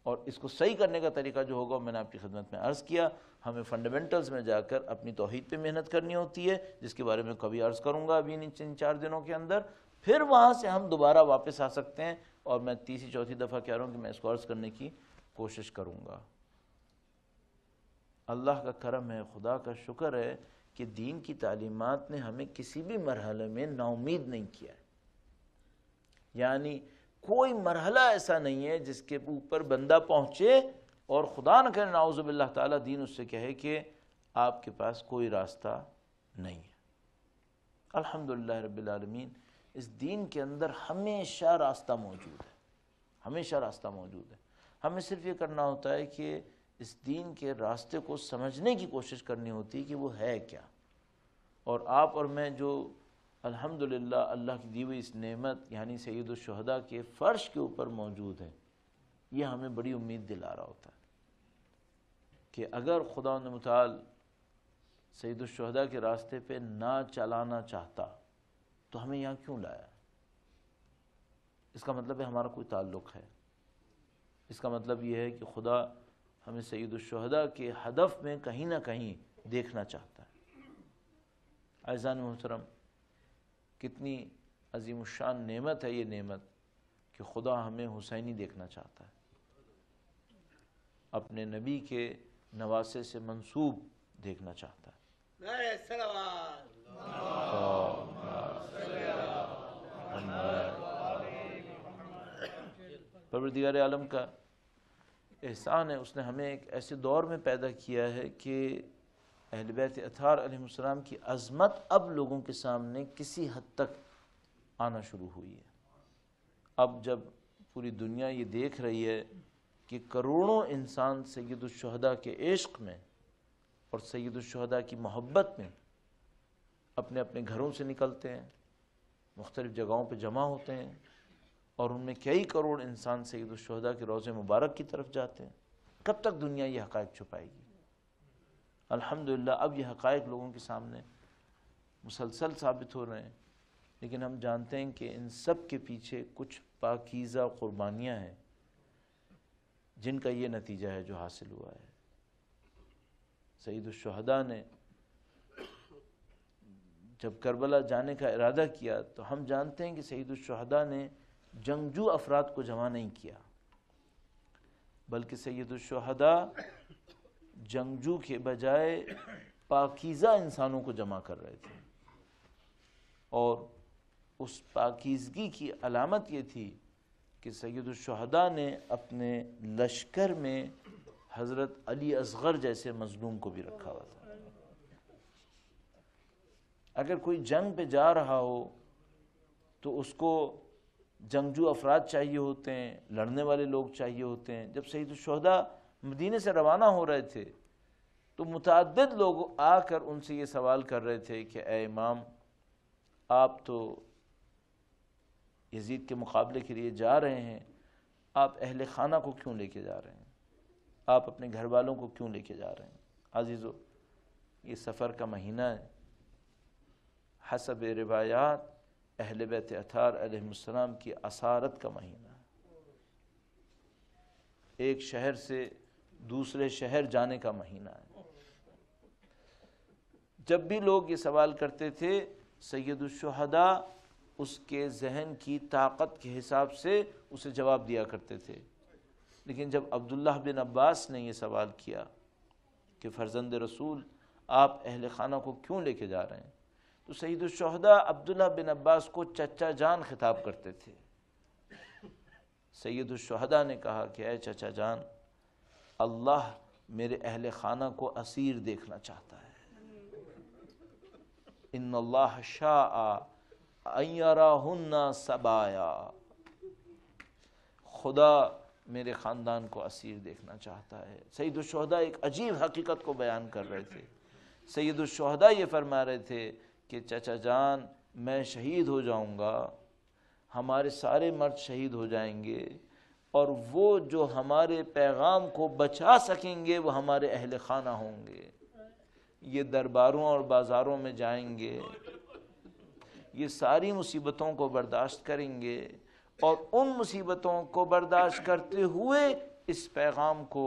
اور اس کو صحیح کرنے کا طریقہ جو ہوگا میں نے آپ کی خدمت میں عرض کیا، ہمیں فنڈامنٹلز میں جا کر اپنی توحید پہ محنت کرنی ہوتی ہے، جس کے بارے میں کبھی عرض کروں گا ابھی ان 4 دنوں کے اندر، پھر وہاں سے ہم دوبارہ واپس آ سکتے ہیں، اور میں تیسری چوتھی دفعہ کہہ رہا ہوں کہ میں اس کو عرض کرنے کی کوشش کروں گا۔ اللہ کا کرم ہے، خدا کا شکر ہے کہ دین کی تعلیمات نے ہمیں کسی بھی مرحلے میں نا امید نہیں کیا ہے، یعنی کوئی مرحلہ ایسا نہیں ہے جس کے اوپر بندہ پہنچے اور خدا نہ کرے نعوذ باللہ تعالیٰ دین اس سے کہے کہ آپ کے پاس کوئی راستہ نہیں ہے۔ الحمدللہ رب العالمین، اس دین کے اندر ہمیشہ راستہ موجود ہے، ہمیشہ راستہ موجود ہے۔ ہمیں صرف یہ کرنا ہوتا ہے کہ اس دین کے راستے کو سمجھنے کی کوشش کرنی ہوتی ہے کہ وہ ہے کیا۔ اور آپ اور میں جو الحمدللہ اللہ کی دی ہوئی اس نعمت یعنی سید الشہداء کے فرش کے اوپر موجود ہے، یہ ہمیں بڑی امید دلا رہا ہوتا ہے کہ اگر خداوند متعال سید الشہداء کے راستے پہ نہ چلانا چاہتا تو ہمیں یہاں کیوں لایا؟ اس کا مطلب ہے ہمارا کوئی تعلق ہے، اس کا مطلب یہ ہے کہ خدا ہمیں سید الشہداء کے ہدف میں کہیں نہ کہیں دیکھنا چاہتا ہے۔ عزیزان محترم، کتنی عظیم الشان نعمت ہے یہ نعمت کہ خدا ہمیں حسینی دیکھنا چاہتا ہے، اپنے نبی کے نواسے سے منسوب دیکھنا چاہتا ہے۔ نعرہ صلوات، پروردگار عالم کا احسان ہے، اس نے ہمیں ایک ایسے دور میں پیدا کیا ہے کہ اہل بیت اطہار علیہ السلام کی عظمت اب لوگوں کے سامنے کسی حد تک آنا شروع ہوئی ہے۔ اب جب پوری دنیا یہ دیکھ رہی ہے کہ کروڑوں انسان سید الشہداء کے عشق میں اور سید الشہداء کی محبت میں اپنے اپنے گھروں سے نکلتے ہیں، مختلف جگہوں پہ جمع ہوتے ہیں، اور ان میں کئی کروڑ انسان سید الشہداء کے روضہ مبارک کی طرف جاتے ہیں، کب تک دنیا یہ حقائق چھپائے گی؟ الحمدللہ اب یہ حقائق لوگوں کے سامنے مسلسل ثابت ہو رہے ہیں، لیکن ہم جانتے ہیں کہ ان سب کے پیچھے کچھ پاکیزہ قربانیاں ہیں جن کا یہ نتیجہ ہے جو حاصل ہوا ہے۔ سید الشہداء نے جب کربلا جانے کا ارادہ کیا تو ہم جانتے ہیں کہ سید الشہداء نے جنگجو افراد کو جمع نہیں کیا، بلکہ سید الشہداء جنگجو کے بجائے پاکیزہ انسانوں کو جمع کر رہے تھے، اور اس پاکیزگی کی علامت یہ تھی کہ سید الشہداء نے اپنے لشکر میں حضرت علی اصغر جیسے مظلوم کو بھی رکھا ہوا تھا۔ اگر کوئی جنگ پہ جا رہا ہو تو اس کو جنگجو افراد چاہیے ہوتے ہیں، لڑنے والے لوگ چاہیے ہوتے ہیں۔ جب سید الشہداء مدینے سے روانہ ہو رہے تھے تو متعدد لوگ آ کر ان سے یہ سوال کر رہے تھے کہ اے امام، آپ تو یزید کے مقابلے کے لیے جا رہے ہیں، آپ اہل خانہ کو کیوں لے کے جا رہے ہیں؟ آپ اپنے گھر والوں کو کیوں لے کے جا رہے ہیں؟ عزیزو، یہ سفر کا مہینہ ہے، حسب روایات اہل بیت اطہار علیہ السلام کی اسارت کا مہینہ ہے، ایک شہر سے دوسرے شہر جانے کا مہینہ ہے۔ جب بھی لوگ یہ سوال کرتے تھے سید الشہداء اس کے ذہن کی طاقت کے حساب سے اسے جواب دیا کرتے تھے، لیکن جب عبداللہ بن عباس نے یہ سوال کیا کہ فرزند رسول آپ اہل خانہ کو کیوں لے کے جا رہے ہیں، تو سید الشہداء عبداللہ بن عباس کو چچا جان خطاب کرتے تھے۔ سید الشہداء نے کہا کہ اے چچا جان، اللہ میرے اہل خانہ کو اسیر دیکھنا چاہتا ہے۔ ان اللہ شاء ان یراہن سبایا، خدا میرے خاندان کو اسیر دیکھنا چاہتا ہے۔ سید الشہداء ایک عجیب حقیقت کو بیان کر رہے تھے۔ سید الشہداء یہ فرما رہے تھے کہ چچا جان، میں شہید ہو جاؤں گا، ہمارے سارے مرد شہید ہو جائیں گے، اور وہ جو ہمارے پیغام کو بچا سکیں گے وہ ہمارے اہل خانہ ہوں گے۔ یہ درباروں اور بازاروں میں جائیں گے، یہ ساری مصیبتوں کو برداشت کریں گے، اور ان مصیبتوں کو برداشت کرتے ہوئے اس پیغام کو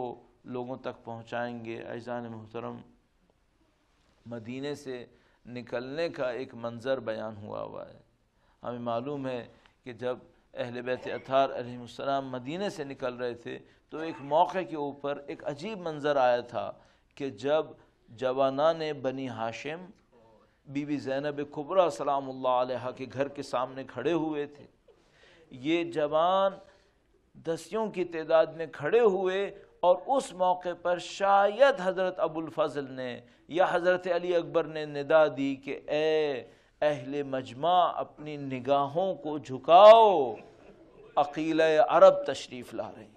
لوگوں تک پہنچائیں گے۔ عزیزان محترم، مدینے سے نکلنے کا ایک منظر بیان ہوا ہے۔ ہمیں معلوم ہے کہ جب اہل بیت اطہار علیہ السلام مدینے سے نکل رہے تھے تو ایک موقع کے اوپر ایک عجیب منظر آیا تھا کہ جب جوانان بنی ہاشم بی بی زینب کبریٰ سلام اللہ علیہا کے گھر کے سامنے کھڑے ہوئے تھے، یہ جوان دسیوں کی تعداد میں کھڑے ہوئے، اور اس موقع پر شاید حضرت ابو الفضل نے یا حضرت علی اکبر نے ندا دی کہ اے اہل مجمع اپنی نگاہوں کو جھکاؤ، عقیلہ عرب تشریف لا رہی ہیں۔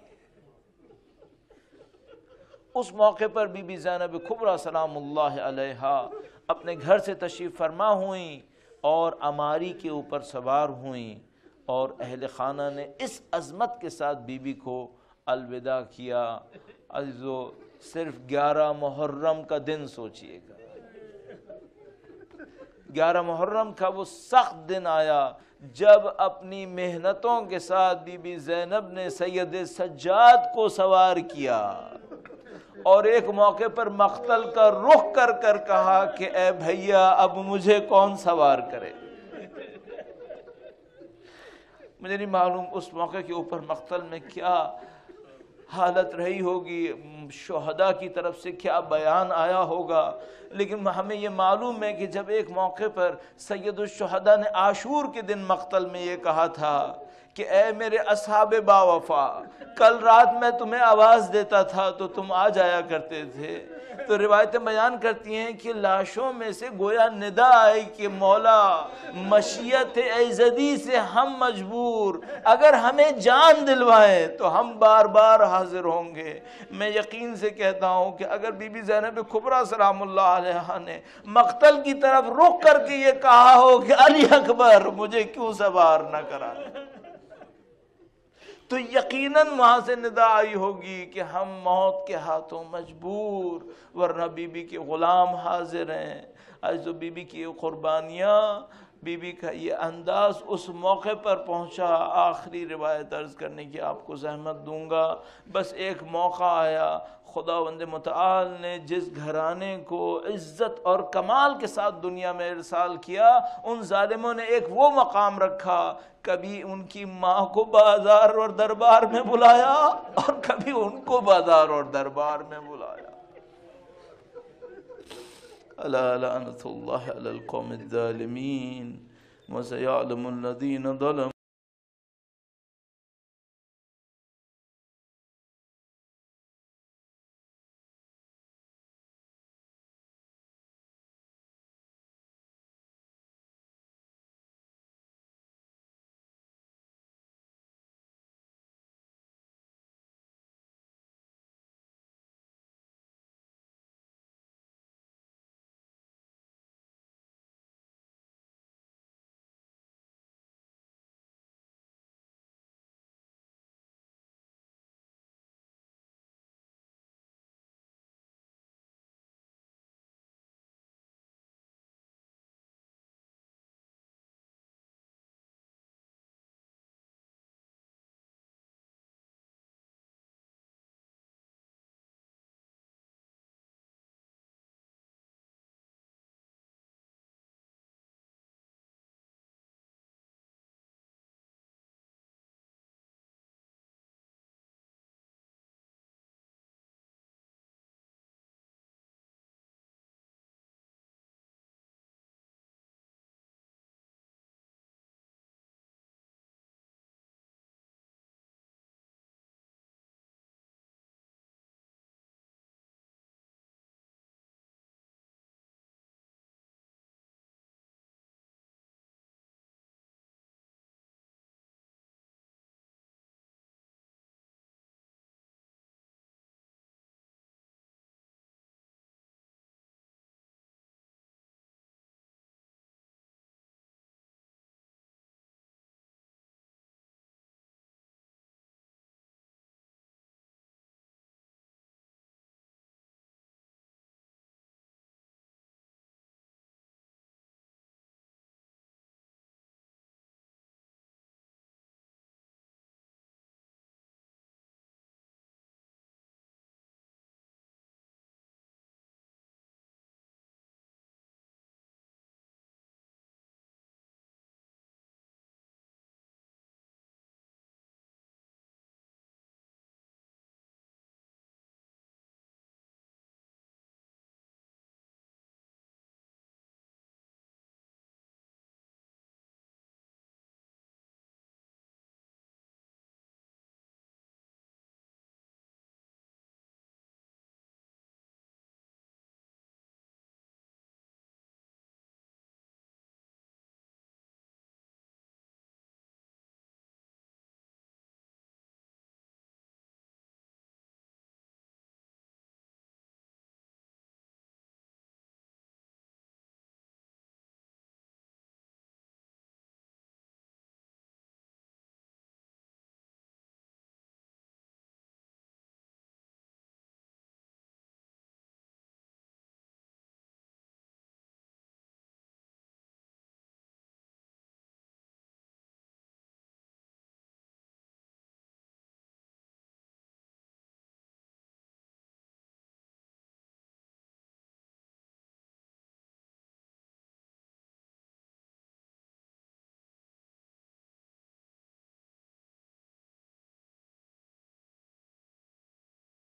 اس موقع پر بی بی زینب کبریٰ سلام اللہ علیہا اپنے گھر سے تشریف فرما ہوئیں اور عماری کے اوپر سوار ہوئیں، اور اہل خانہ نے اس عظمت کے ساتھ بی بی کو الوداع کیا۔ عزیزو، صرف 11 محرم کا دن سوچئے گا، 11 محرم کا وہ سخت دن آیا جب اپنی محنتوں کے ساتھ بی بی زینب نے سید سجاد کو سوار کیا، اور ایک موقع پر مقتل کا رخ کر کر کہا کہ اے بھیا اب مجھے کون سوار کرے۔ مجھے نہیں معلوم اس موقع کے اوپر مقتل میں کیا حالت رہی ہوگی، شہداء کی طرف سے کیا بیان آیا ہوگا، لیکن ہمیں یہ معلوم ہے کہ جب ایک موقع پر سید الشہداء نے عاشور کے دن مقتل میں یہ کہا تھا کہ اے میرے اصحاب با وفا، کل رات میں تمہیں آواز دیتا تھا تو تم آ جایا کرتے تھے، تو روایتیں بیان کرتی ہیں کہ لاشوں میں سے گویا ندا آئی کہ مولا مشیت ایزدی سے ہم مجبور، اگر ہمیں جان دلوائیں تو ہم بار بار حاضر ہوں گے۔ میں یقین سے کہتا ہوں کہ اگر بی بی زینب کبریٰ سلام اللہ علیہا نے مقتل کی طرف رخ کر کے یہ کہا ہو کہ علی اکبر مجھے کیوں سوار نہ کرا، تو یقیناً وہاں سے ندا آئی ہوگی کہ ہم موت کے ہاتھوں مجبور، ورنہ بی بی کے غلام حاضر ہیں۔ آج تو بی بی کی قربانیاں، بی بی کا یہ انداز اس موقع پر پہنچا۔ آخری روایت عرض کرنے کی آپ کو زحمت دوں گا، بس ایک موقع آیا، خداوند متعال نے جس گھرانے کو عزت اور کمال کے ساتھ دنیا میں ارسال کیا، ان ظالموں نے ایک وہ مقام رکھا، کبھی ان کی ماں کو بازار اور دربار میں بلایا اور کبھی ان کو بازار اور دربار میں بلایا۔ الا لعنت اللہ علی القوم الظالمین وسیعلم الذین ظلموا